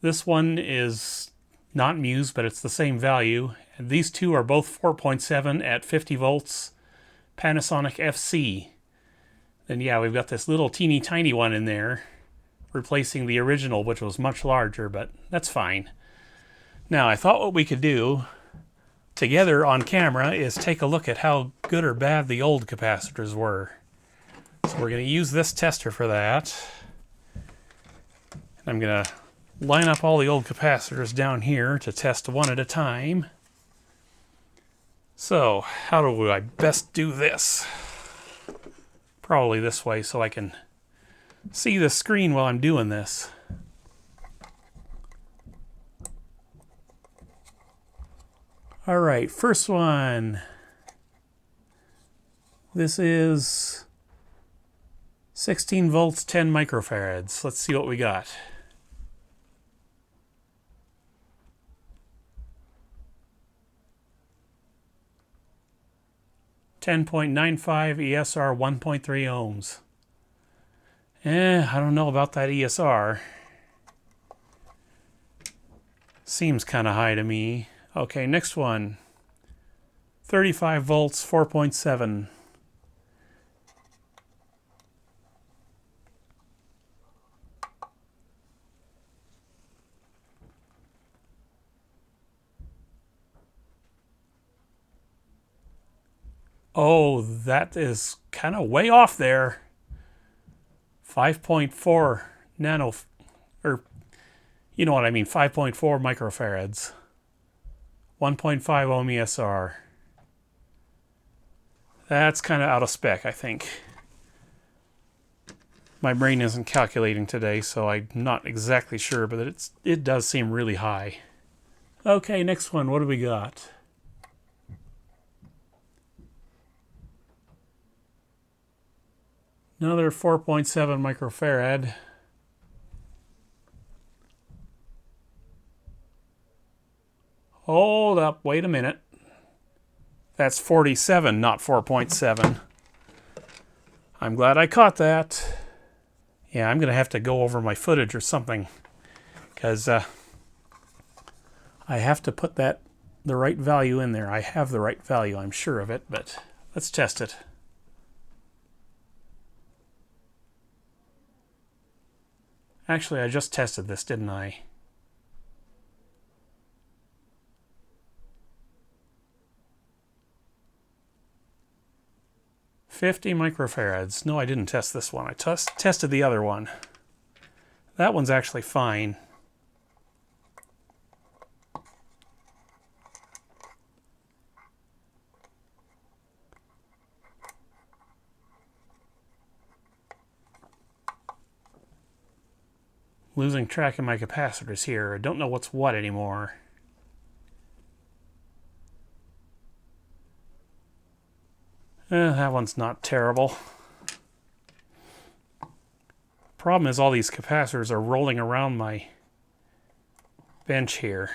This one is not Muse, but it's the same value. And these two are both 4.7 at 50 volts, Panasonic FC. Then yeah, we've got this little teeny tiny one in there, replacing the original, which was much larger, but that's fine. Now, I thought what we could do together on camera is take a look at how good or bad the old capacitors were. So we're going to use this tester for that. And I'm going to line up all the old capacitors down here to test one at a time. So, how do I best do this? Probably this way so I can see the screen while I'm doing this. Alright, first one. This is 16 volts, 10 microfarads. Let's see what we got. 10.95 ESR 1.3 ohms. I don't know about that ESR. Seems kind of high to me. Okay, next one. 35 volts, 4.7. Oh, that is kind of way off there. 5.4 nano, or you know what I mean, 5.4 microfarads. 1.5 ohm ESR. That's kind of out of spec, I think. My brain isn't calculating today, so I'm not exactly sure, but it does seem really high. Okay, next one. What do we got? Another 4.7 microfarad. Hold up, wait a minute. That's 47, not 4.7. I'm glad I caught that. Yeah, I'm going to have to go over my footage or something, because I have to put the right value in there. I have the right value, I'm sure of it, but let's test it. Actually, I just tested this, didn't I? $50 microfarads. No, I didn't test this one. I tested the other one. That one's actually fine. Losing track of my capacitors here. I don't know what's what anymore. That one's not terrible. Problem is all these capacitors are rolling around my bench here.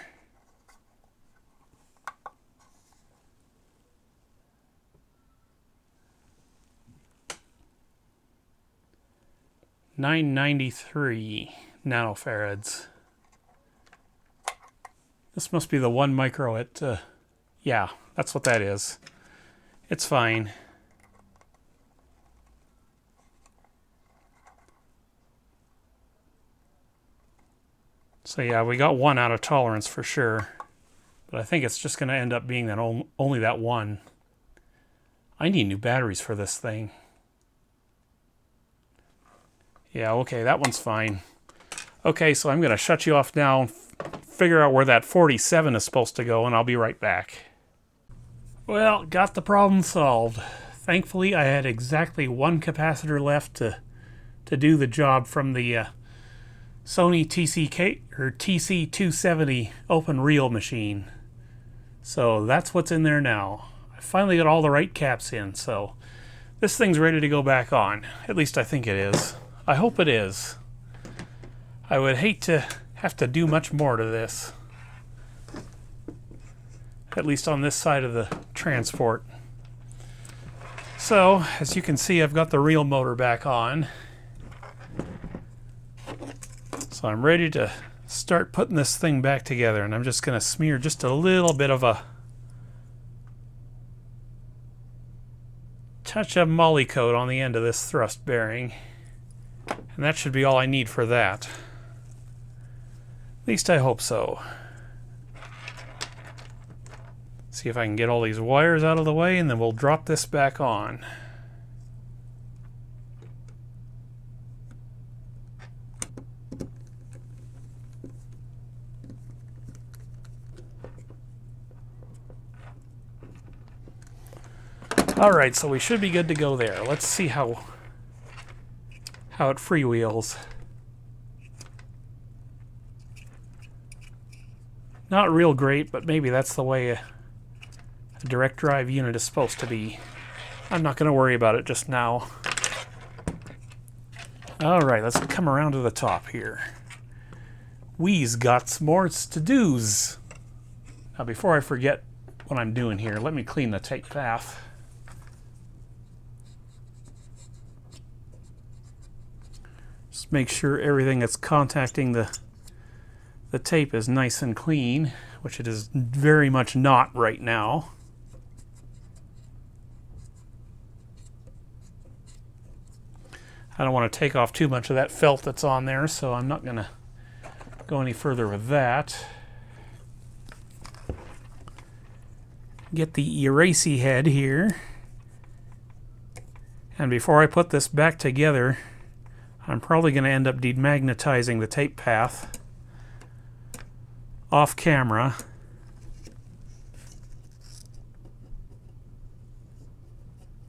$993 nanofarads. This must be the 1 micro at, yeah, that's what that is. It's fine. So yeah, we got one out of tolerance for sure. But I think it's just going to end up being that only that one. I need new batteries for this thing. Yeah, okay, that one's fine. Okay, so I'm going to shut you off now and figure out where that 47 is supposed to go, and I'll be right back. Well, got the problem solved. Thankfully, I had exactly one capacitor left to do the job from the Sony TC270 open reel machine. So that's what's in there now. I finally got all the right caps in, so this thing's ready to go back on. At least I think it is. I hope it is. I would hate to have to do much more to this. At least on this side of the transport. So, as you can see, I've got the reel motor back on. So I'm ready to start putting this thing back together, and I'm just going to smear just a little bit of a touch of moly coat on the end of this thrust bearing. And that should be all I need for that. At least I hope so. See if I can get all these wires out of the way, and then we'll drop this back on. Alright, so we should be good to go there. Let's see how it freewheels. Not real great, but maybe that's the way a direct drive unit is supposed to be. I'm not going to worry about it just now. Alright, let's come around to the top here. We's got more to-dos. Now before I forget what I'm doing here, let me clean the tape path. Just make sure everything that's contacting the tape is nice and clean, which it is very much not right now. I don't want to take off too much of that felt that's on there, so I'm not going to go any further with that. Get the erasey head here. And before I put this back together, I'm probably going to end up demagnetizing the tape path off camera.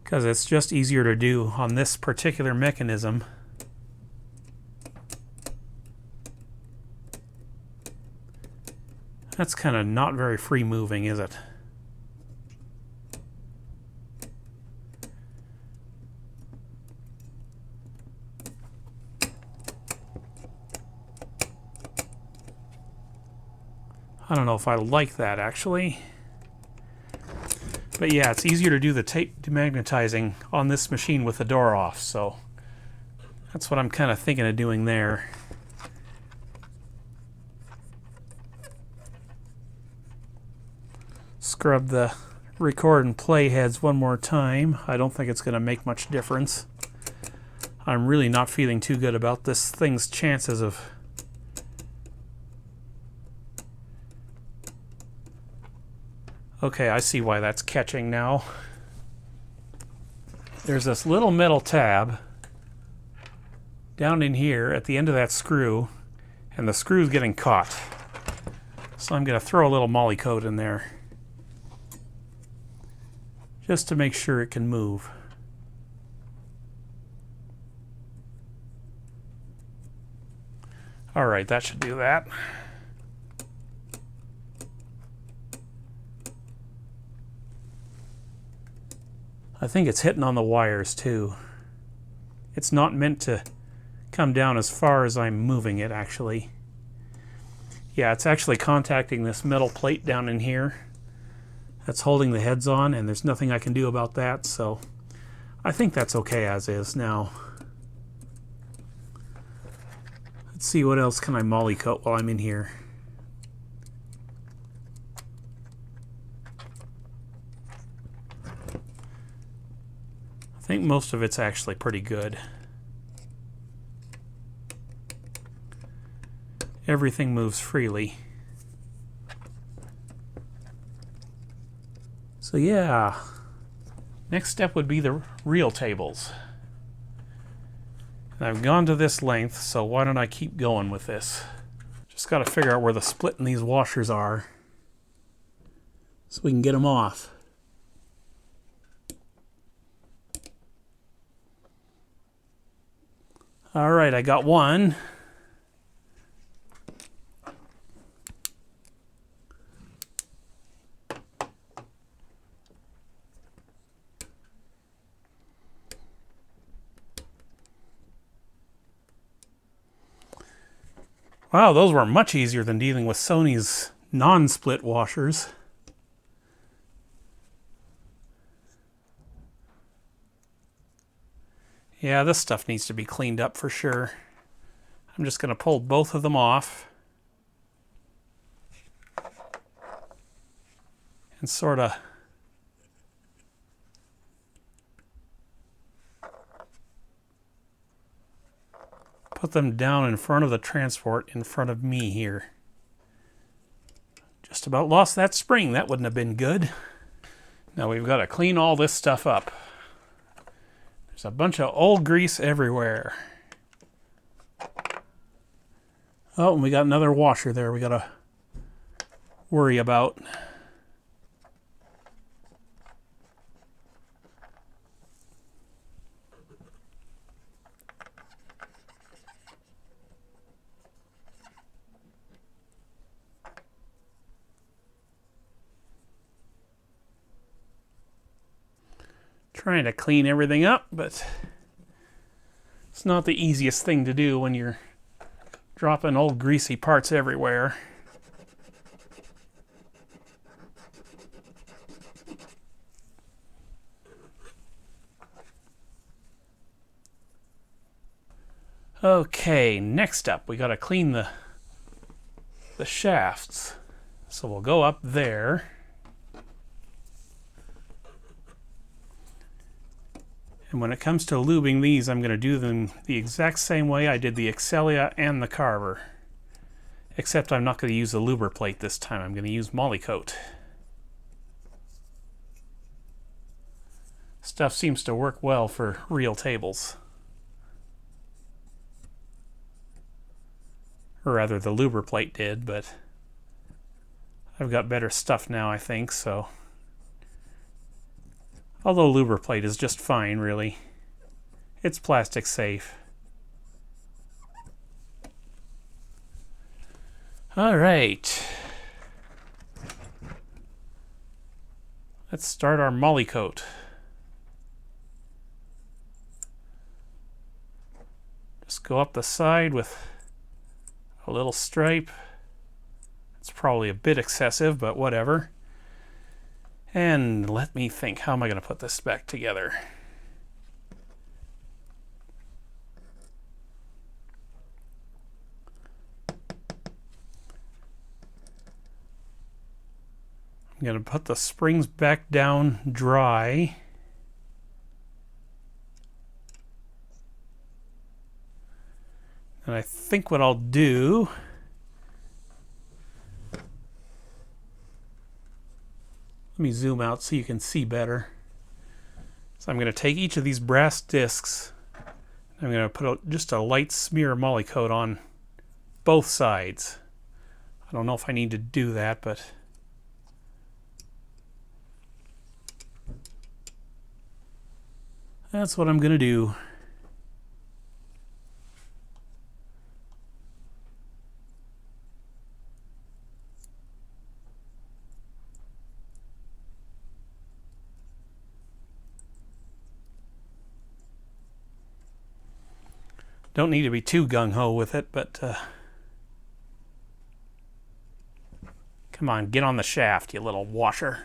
Because it's just easier to do on this particular mechanism That's kind of not very free moving, is it? I don't know if I like that actually. But yeah, it's easier to do the tape demagnetizing on this machine with the door off, so that's what I'm kind of thinking of doing there. Scrub the record and play heads one more time. I don't think it's going to make much difference. I'm really not feeling too good about this thing's chances of okay, I see why that's catching now. There's this little metal tab down in here at the end of that screw, and the screw's getting caught. So I'm going to throw a little moly coat in there just to make sure it can move. All right, that should do that. I think it's hitting on the wires too. It's not meant to come down as far as I'm moving it actually. Yeah, it's actually contacting this metal plate down in here that's holding the heads on, and there's nothing I can do about that, so I think that's okay as is now. Let's see, what else can I moly coat while I'm in here? I think most of it's actually pretty good. Everything moves freely. So yeah, next step would be the reel tables. And I've gone to this length, so why don't I keep going with this? Just got to figure out where the split in these washers are so we can get them off. All right, I got one. Wow, those were much easier than dealing with Sony's non-split washers. Yeah, this stuff needs to be cleaned up for sure. I'm just going to pull both of them off and sort of put them down in front of the transport in front of me here. Just about lost that spring. That wouldn't have been good. Now we've got to clean all this stuff up. There's a bunch of old grease everywhere. Oh, and we got another washer there we got to worry about. Trying to clean everything up, but it's not the easiest thing to do when you're dropping old greasy parts everywhere. Okay, next up we got to clean the shafts. So we'll go up there. And when it comes to lubing these, I'm going to do them the exact same way I did the Excelia and the Carver. Except I'm not going to use a luber plate this time. I'm going to use moly coat. Stuff seems to work well for reel tables. Or rather, the luber plate did, but I've got better stuff now, I think, so... Although luber plate is just fine, really. It's plastic safe. All right. Let's start our molly coat. Just go up the side with a little stripe. It's probably a bit excessive, but whatever. And let me think, how am I going to put this back together? I'm going to put the springs back down dry. And I think what I'll do, let me zoom out so you can see better. So I'm going to take each of these brass discs, I'm going to put just a light smear of moly coat on both sides. I don't know if I need to do that, but that's what I'm going to do. Don't need to be too gung-ho with it, but come on, get on the shaft, you little washer.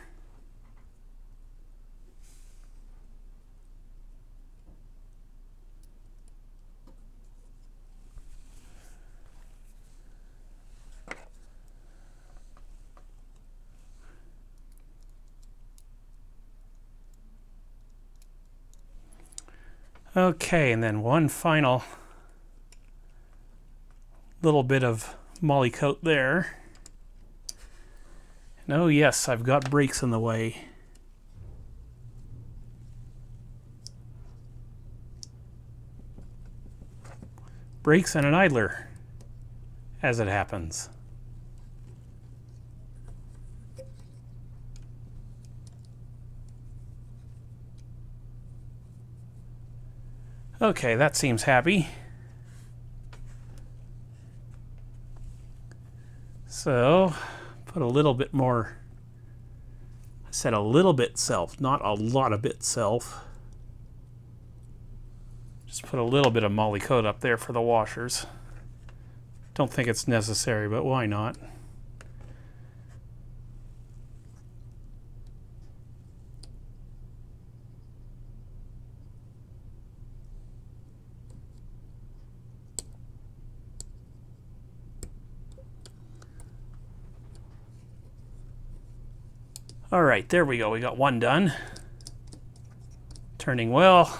Okay, and then one final little bit of moly coat there. And oh yes, I've got brakes in the way. Brakes and an idler, as it happens. Okay, that seems happy. So, put a little bit more, I said a little bit self, not a lot of bit self. Just put a little bit of moly coat up there for the washers. Don't think it's necessary, but why not? All right, there we go. We got one done. Turning well.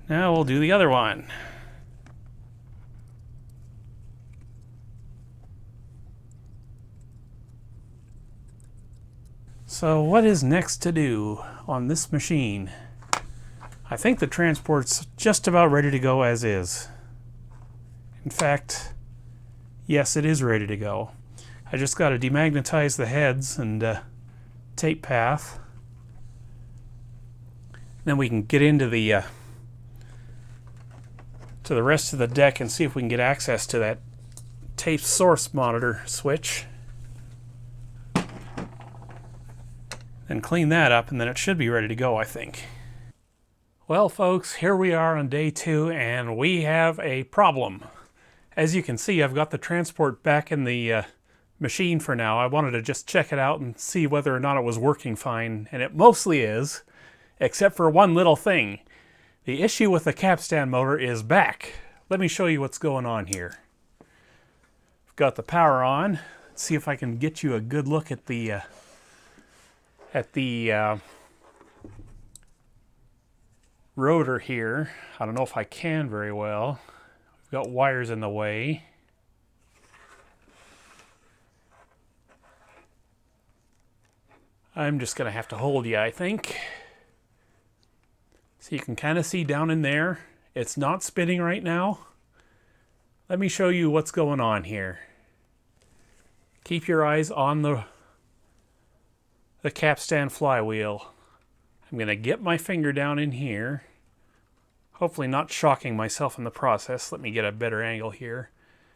Now we'll do the other one. So what is next to do on this machine? I think the transport's just about ready to go as is. In fact, yes, it is ready to go. I just got to demagnetize the heads and tape path. Then we can get into the to the rest of the deck and see if we can get access to that tape source monitor switch. Then clean that up, and then it should be ready to go, I think. Well, folks, here we are on day 2, and we have a problem. As you can see, I've got the transport back in the machine for now. I wanted to just check it out and see whether or not it was working fine, and it mostly is, except for one little thing. The issue with the capstan motor is back. Let me show you what's going on here. I've got the power on. Let's see if I can get you a good look at the rotor here. I don't know if I can very well. We've got wires in the way. I'm just going to have to hold you, I think. So you can kind of see down in there. It's not spinning right now. Let me show you what's going on here. Keep your eyes on the capstan flywheel. I'm going to get my finger down in here. Hopefully not shocking myself in the process. Let me get a better angle here.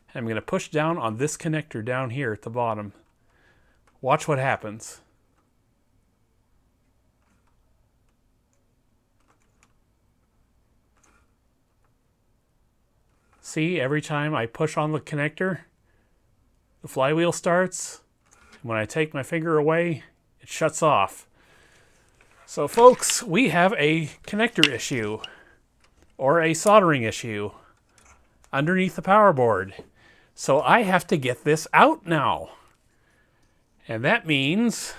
And I'm going to push down on this connector down here at the bottom. Watch what happens. See, every time I push on the connector, the flywheel starts. When I take my finger away, it shuts off. So folks, we have a connector issue, or a soldering issue, underneath the power board. So I have to get this out now. And that means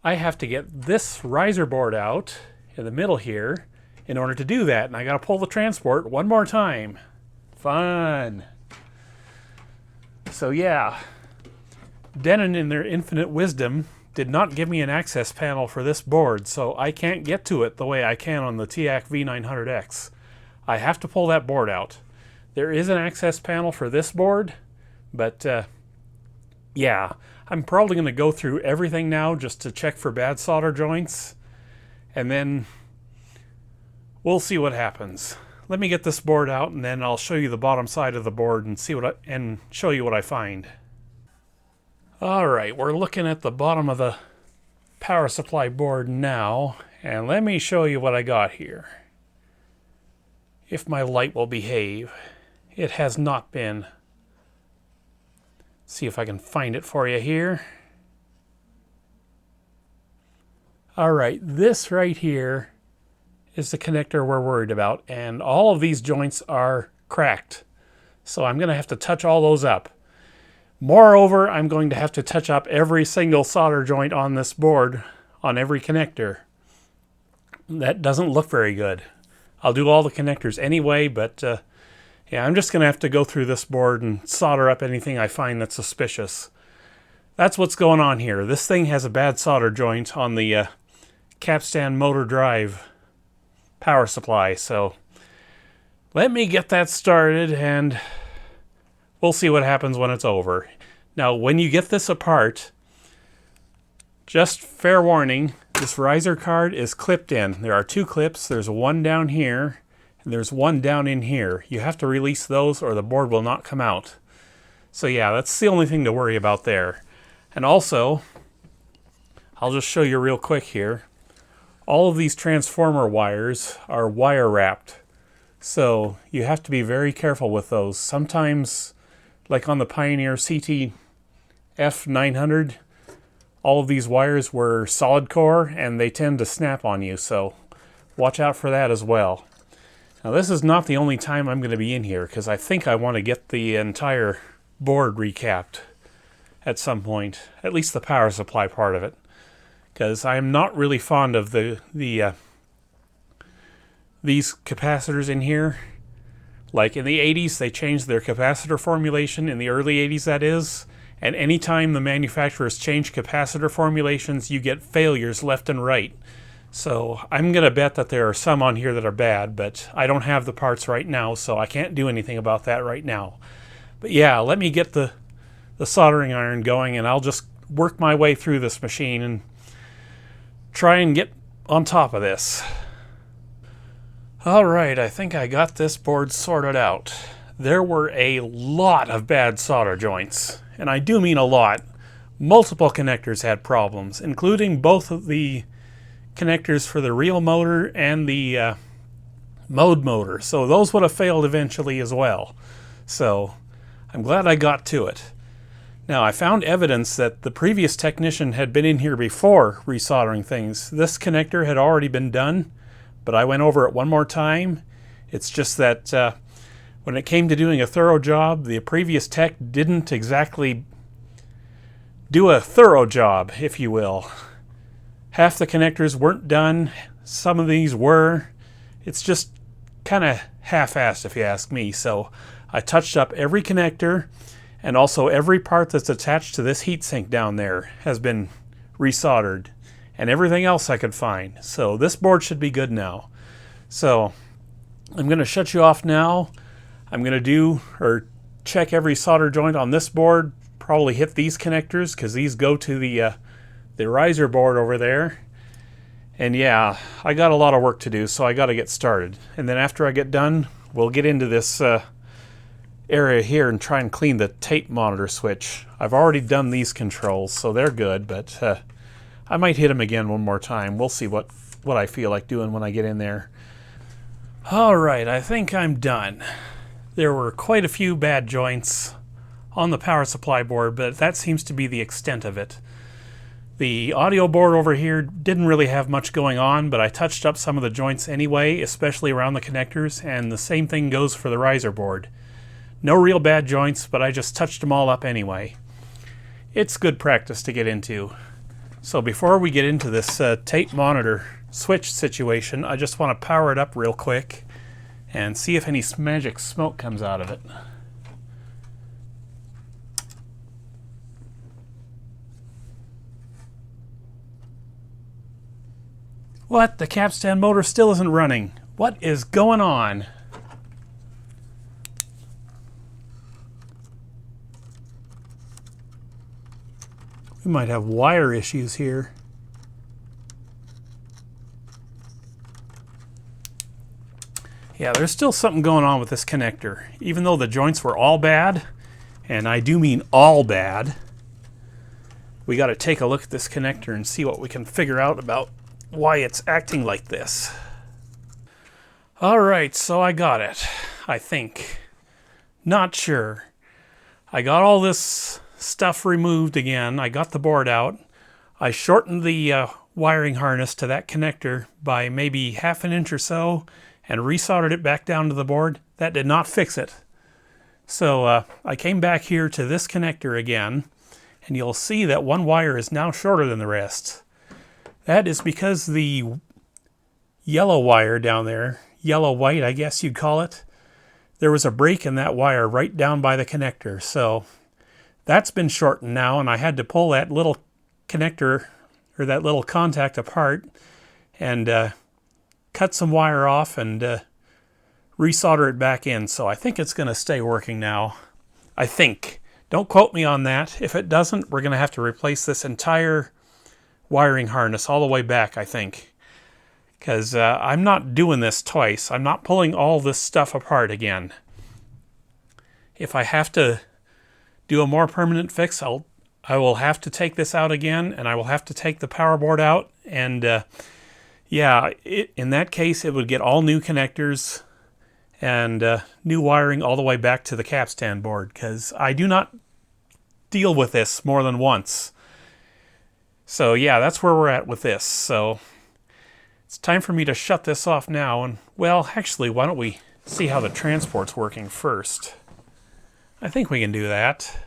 I have to get this riser board out in the middle here in order to do that. And I got to pull the transport one more time. Fun. So yeah, Denon in their infinite wisdom did not give me an access panel for this board, so I can't get to it the way I can on the Teac V-900X. I have to pull that board out. There is an access panel for this board, but yeah, I'm probably going to go through everything now just to check for bad solder joints, and then we'll see what happens. Let me get this board out, and then I'll show you the bottom side of the board and show you what I find. All right, we're looking at the bottom of the power supply board now, and let me show you what I got here. If my light will behave. It has not been. See if I can find it for you here. All right, this right here is the connector we're worried about, and all of these joints are cracked. So I'm going to have to touch all those up. Moreover, I'm going to have to touch up every single solder joint on this board, on every connector. That doesn't look very good. I'll do all the connectors anyway, but yeah, I'm just going to have to go through this board and solder up anything I find that's suspicious. That's what's going on here. This thing has a bad solder joint on the capstan motor drive power supply, so let me get that started and we'll see what happens when it's over. Now, when you get this apart, just fair warning, this riser card is clipped in. There are two clips. There's one down here, and there's one down in here. You have to release those or the board will not come out. So yeah, that's the only thing to worry about there. And also, I'll just show you real quick here. All of these transformer wires are wire wrapped. So you have to be very careful with those. Sometimes, like on the Pioneer CT F-900, all of these wires were solid core and they tend to snap on you, so watch out for that as well. Now this is not the only time I'm going to be in here, because I think I want to get the entire board recapped at some point, at least the power supply part of it, because I'm not really fond of these capacitors in here. Like in the 80s, they changed their capacitor formulation, in the early 80s that is, and anytime the manufacturers change capacitor formulations, you get failures left and right. So I'm going to bet that there are some on here that are bad, but I don't have the parts right now, so I can't do anything about that right now. But yeah, let me get the soldering iron going, and I'll just work my way through this machine and try and get on top of this. Alright, I think I got this board sorted out. There were a lot of bad solder joints, and I do mean a lot. Multiple connectors had problems, including both of the connectors for the real motor and the mode motor, so those would have failed eventually as well. So I'm glad I got to it. Now, I found evidence that the previous technician had been in here before resoldering things. This connector had already been done, but I went over it one more time. It's just that when it came to doing a thorough job, the previous tech didn't exactly do a thorough job, if you will. Half the connectors weren't done, some of these were. It's just kind of half-assed if you ask me. So I touched up every connector, and also every part that's attached to this heatsink down there has been resoldered, and everything else I could find. So this board should be good now. So I'm going to shut you off now. I'm going to check every solder joint on this board, probably hit these connectors because these go to the riser board over there. And yeah, I got a lot of work to do, so I got to get started. And then after I get done, we'll get into this area here and try and clean the tape monitor switch. I've already done these controls, so they're good, but I might hit them again one more time. We'll see what I feel like doing when I get in there. Alright, I think I'm done. There were quite a few bad joints on the power supply board, but that seems to be the extent of it. The audio board over here didn't really have much going on, but I touched up some of the joints anyway, especially around the connectors, and the same thing goes for the riser board. No real bad joints, but I just touched them all up anyway. It's good practice to get into. So before we get into this tape monitor switch situation, I just want to power it up real quick and see if any magic smoke comes out of it. What? The capstan motor still isn't running. What is going on? We might have wire issues here. Yeah, there's still something going on with this connector. Even though the joints were all bad, and I do mean all bad, we got to take a look at this connector and see what we can figure out about why it's acting like this. Alright, so I got it, I think. Not sure. I got all this stuff removed again. I got the board out. I shortened the wiring harness to that connector by maybe ½ an inch or so and resoldered it back down to the board. That did not fix it. So I came back here to this connector again, and you'll see that one wire is now shorter than the rest. That is because the yellow wire down there, yellow-white I guess you'd call it, there was a break in that wire right down by the connector. So that's been shortened now, and I had to pull that little connector, or that little contact apart, and cut some wire off and resolder it back in. So I think it's going to stay working now. I think. Don't quote me on that. If it doesn't, we're going to have to replace this entire wiring harness all the way back, I think. Because I'm not doing this twice. I'm not pulling all this stuff apart again. If I have to do a more permanent fix, I will have to take this out again, and I will have to take the power board out, and yeah, in that case it would get all new connectors and new wiring all the way back to the capstan board, because I do not deal with this more than once. So yeah, that's where we're at with this. So it's time for me to shut this off now, and well, actually, why don't we see how the transport's working first? I think we can do that.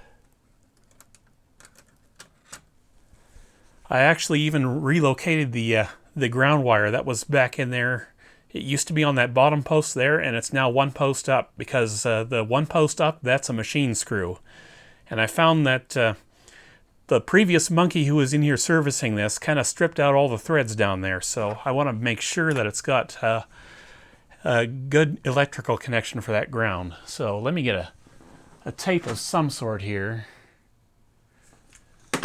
I actually even relocated the ground wire that was back in there. It used to be on that bottom post there, and it's now one post up, because the one post up, that's a machine screw. And I found that the previous monkey who was in here servicing this kind of stripped out all the threads down there, so I want to make sure that it's got a good electrical connection for that ground. So let me get a tape of some sort here.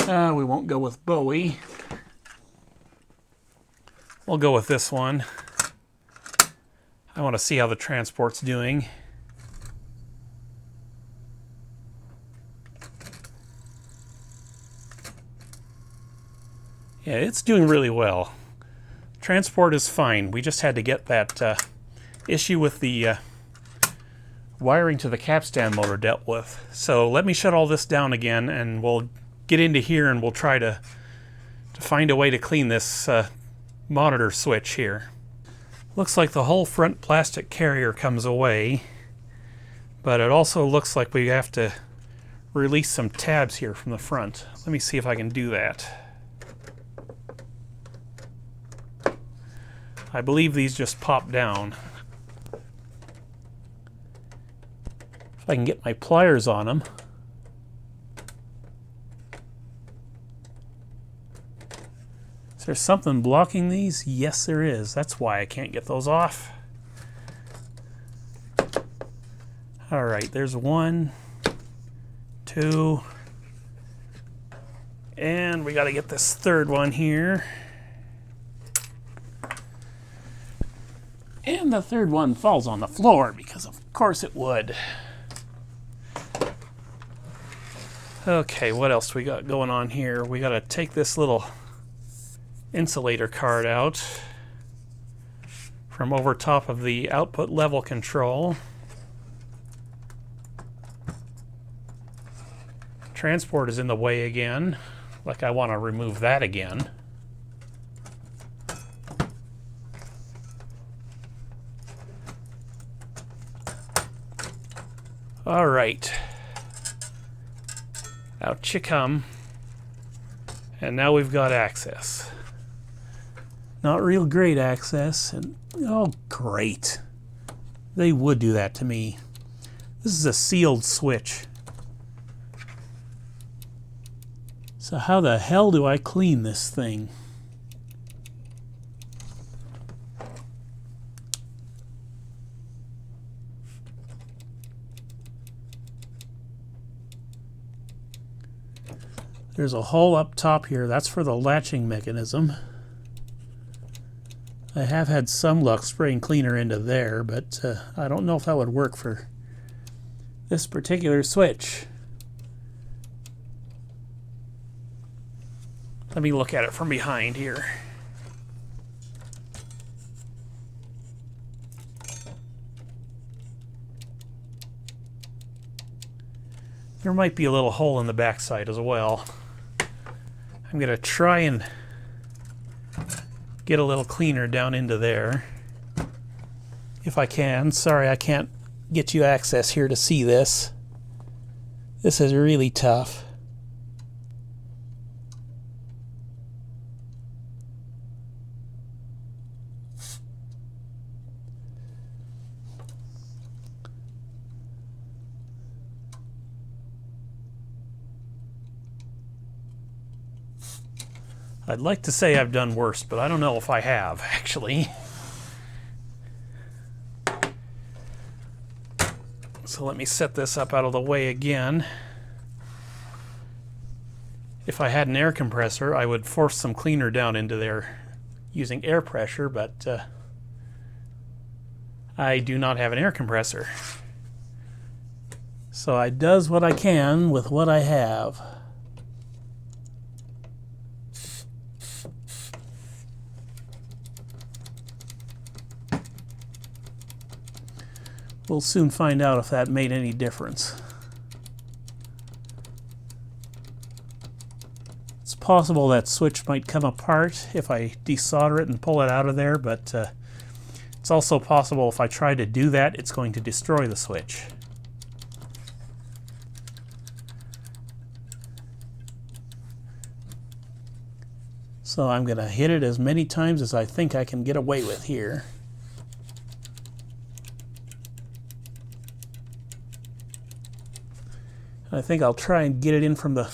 We won't go with Bowie. We'll go with this one. I want to see how the transport's doing. Yeah, it's doing really well. Transport is fine. We just had to get that issue with the wiring to the capstan motor dealt with. So let me shut all this down again, and we'll get into here and we'll try to find a way to clean this monitor switch here. Looks like the whole front plastic carrier comes away, but it also looks like we have to release some tabs here from the front. Let me see if I can do that. I believe these just pop down. If I can get my pliers on them. Is there something blocking these? Yes, there is. That's why I can't get those off. All right, there's 1, 2, and we got to get this third one here. And the third one falls on the floor, because of course it would. Okay, what else we got going on here? We got to take this little insulator card out from over top of the output level control. Transport is in the way again. Like I want to remove that again. All right. Out you come. And now we've got access. Not real great access. And oh, great. They would do that to me. This is a sealed switch. So how the hell do I clean this thing? There's a hole up top here. That's for the latching mechanism. I have had some luck spraying cleaner into there, but I don't know if that would work for this particular switch. Let me look at it from behind here. There might be a little hole in the backside as well. I'm going to try and get a little cleaner down into there if I can. Sorry, I can't get you access here to see this. This is really tough. I'd like to say I've done worse, but I don't know if I have, actually. So let me set this up out of the way again. If I had an air compressor, I would force some cleaner down into there using air pressure, but I do not have an air compressor. So I does what I can with what I have. We'll soon find out if that made any difference. It's possible that switch might come apart if I desolder it and pull it out of there, but it's also possible if I try to do that, it's going to destroy the switch. So I'm going to hit it as many times as I think I can get away with here. I think I'll try and get it in from the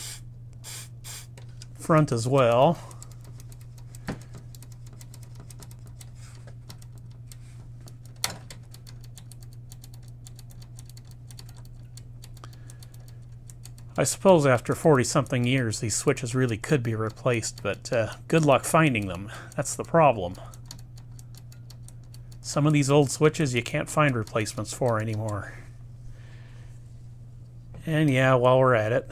front as well. I suppose after 40-something years these switches really could be replaced, but good luck finding them. That's the problem. Some of these old switches you can't find replacements for anymore. And yeah, while we're at it,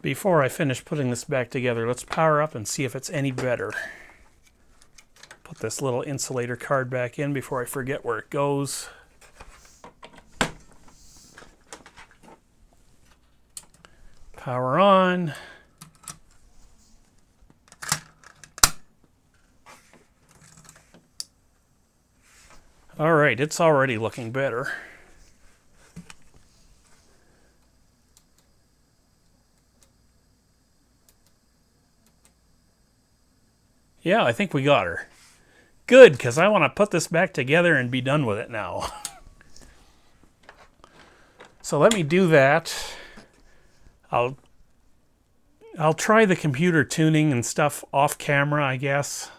before I finish putting this back together, let's power up and see if it's any better. Put this little insulator card back in before I forget where it goes. Power on. All right, it's already looking better. Yeah, I think we got her. Good, because I want to put this back together and be done with it now. So let me do that. I'll try the computer tuning and stuff off camera, I guess.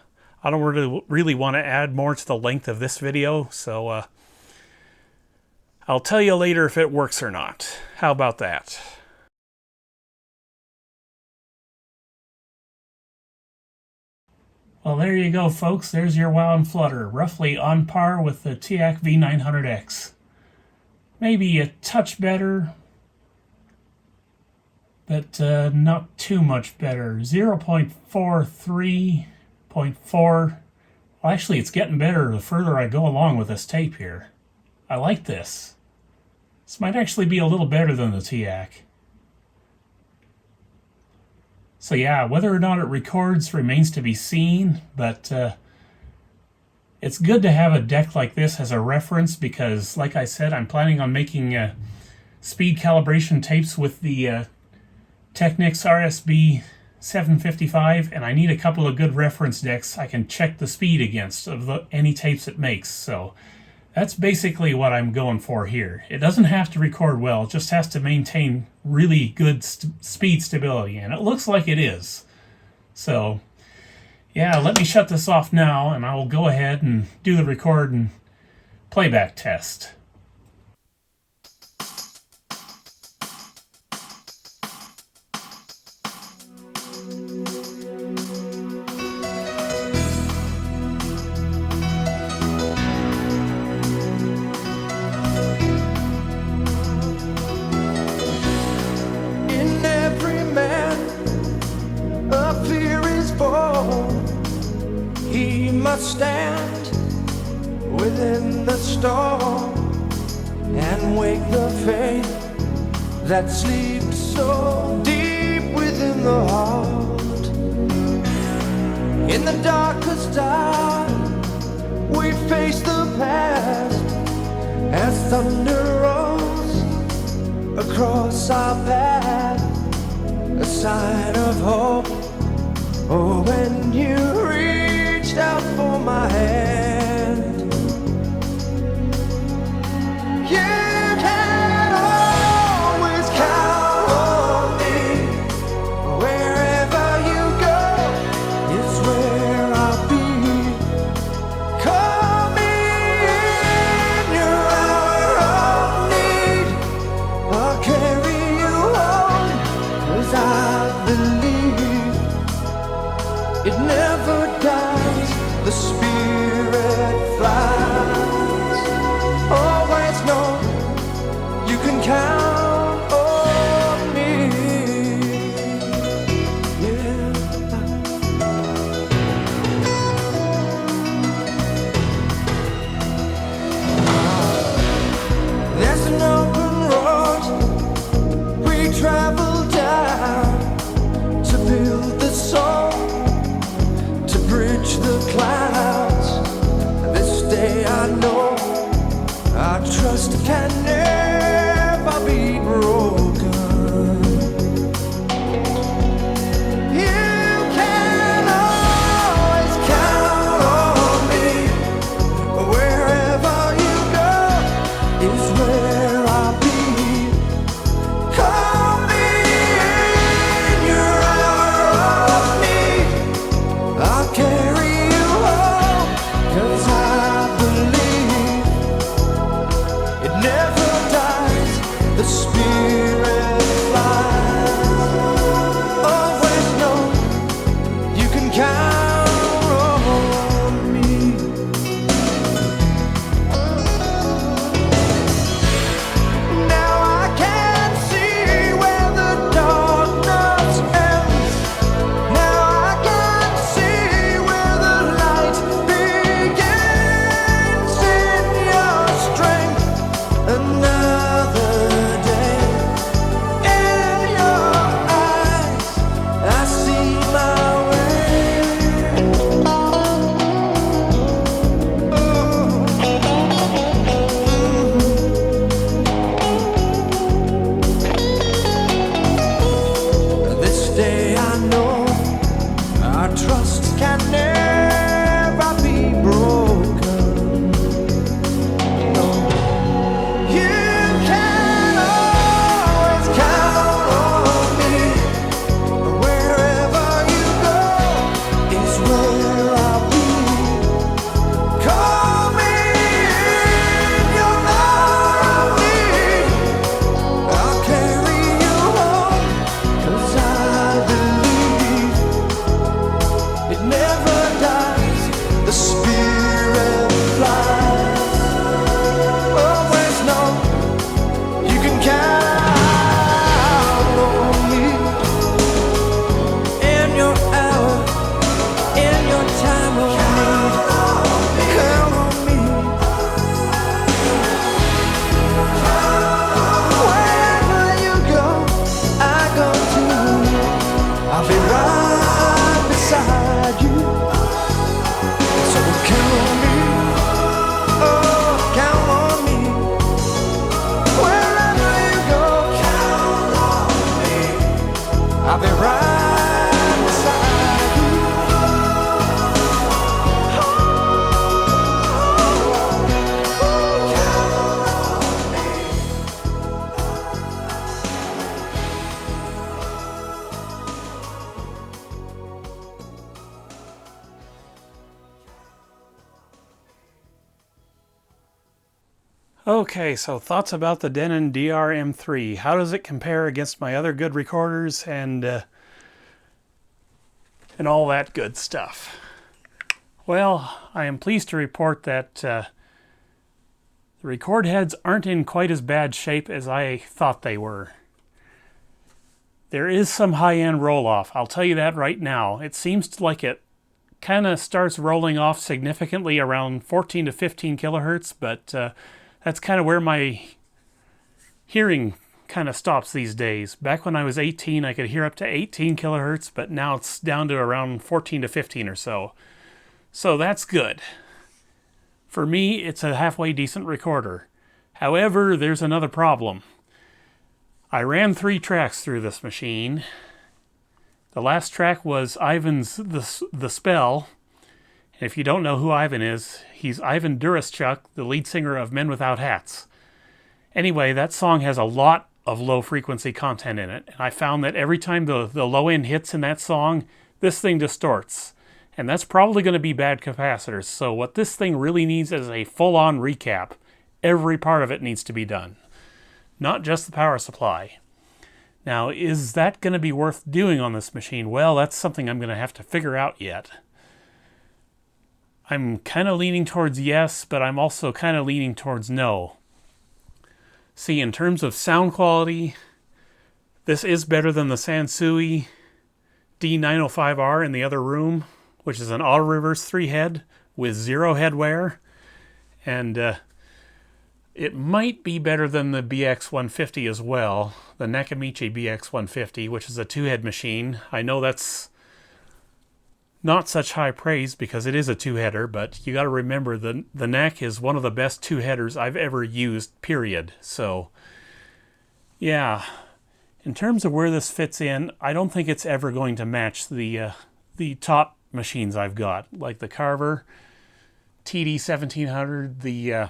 I don't really want to add more to the length of this video, so I'll tell you later if it works or not. How about that? Well, there you go, folks. There's your wow and flutter, roughly on par with the Teac V-900X. Maybe a touch better, but not too much better. 0.43.4. Well, actually, it's getting better the further I go along with this tape here. I like this. This might actually be a little better than the Teac. So yeah, whether or not it records remains to be seen, but it's good to have a deck like this as a reference because, like I said, I'm planning on making speed calibration tapes with the Technics RSB 755, and I need a couple of good reference decks I can check the speed against of any tapes it makes. So that's basically what I'm going for here. It doesn't have to record well, it just has to maintain really good speed stability, and it looks like it is. So yeah, let me shut this off now, and I will go ahead and do the record and playback test. He must stand within the storm and wake the faith that sleeps so deep within the heart. In the darkest time, we face the past as thunder rolls across our path, a sign of hope. Oh, when you reached out for my hand, you can always count on me. Wherever you go is where I'll be. Call me in your hour of need. I'll carry you home, 'cause I believe it never dies, the spirit flies. Always know you can count on me. Yeah. There's an open road we travel down to build the soul, bridge the clouds. This day I know our trust can never be broken. You can always count on me. Wherever you go is where I'll be. Call me in your hour of need. I'll carry you home, 'cause I believe it never Okay, so thoughts about the Denon DR-M3. How does it compare against my other good recorders and all that good stuff? Well, I am pleased to report that the record heads aren't in quite as bad shape as I thought they were. There is some high-end roll-off, I'll tell you that right now. It seems like it kind of starts rolling off significantly around 14 to 15 kilohertz, but that's kind of where my hearing kind of stops these days. Back when I was 18, I could hear up to 18 kilohertz, but now it's down to around 14 to 15 or so. So that's good. For me, it's a halfway decent recorder. However, there's another problem. I ran 3 tracks through this machine. The last track was Ivan's The Spell. And if you don't know who Ivan is, he's Ivan Duraschuk, the lead singer of Men Without Hats. Anyway, that song has a lot of low-frequency content in it. And I found that every time the low-end hits in that song, this thing distorts. And that's probably going to be bad capacitors. So what this thing really needs is a full-on recap. Every part of it needs to be done. Not just the power supply. Now, is that going to be worth doing on this machine? Well, that's something I'm going to have to figure out yet. I'm kind of leaning towards yes, but I'm also kind of leaning towards no. See, in terms of sound quality, this is better than the Sansui D905R in the other room, which is an auto reverse 3-head with 0 head wear. And it might be better than the BX150 as well, the Nakamichi BX150, which is a 2-head machine. I know that's not such high praise because it is a 2-header, but you got to remember the NAC is one of the best 2-headers I've ever used, period. So, yeah, in terms of where this fits in, I don't think it's ever going to match the top machines I've got, like the Carver TD1700, the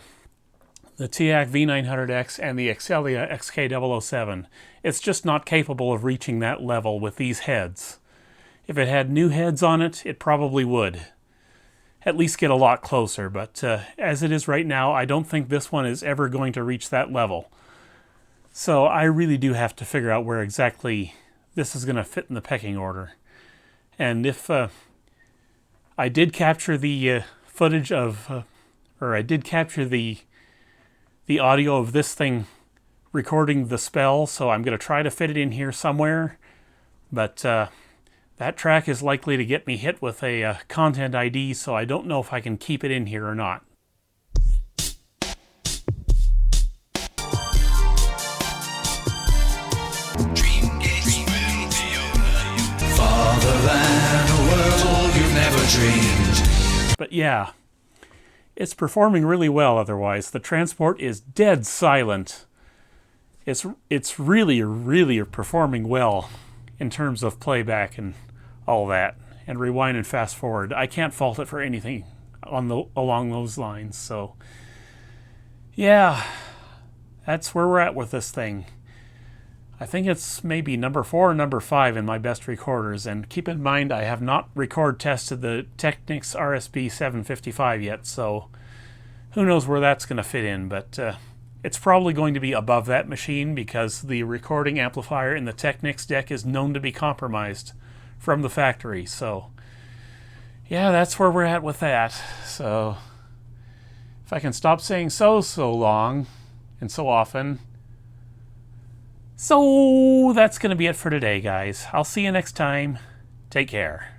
Teac V-900X, and the Excelia XK007. It's just not capable of reaching that level with these heads. If it had new heads on it, it probably would. At least get a lot closer, but as it is right now, I don't think this one is ever going to reach that level. So I really do have to figure out where exactly this is going to fit in the pecking order. And if I did capture the footage of, or I did capture the audio of this thing recording The Spell, so I'm going to try to fit it in here somewhere, but that track is likely to get me hit with a content ID, so I don't know if I can keep it in here or not. Farther than a world you've never dreamed. But yeah, it's performing really well otherwise. The transport is dead silent. It's really, really performing well in terms of playback and all that, and rewind and fast forward. I can't fault it for anything along those lines. So yeah, that's where we're at with this thing. I think it's maybe number 4 or number 5 in my best recorders, and keep in mind I have not record tested the Technics RSB 755 yet, so who knows where that's going to fit in, but it's probably going to be above that machine because the recording amplifier in the Technics deck is known to be compromised from the factory. So yeah, that's where we're at with that. So if I can stop saying so long and so often. So that's going to be it for today, guys. I'll see you next time. Take care.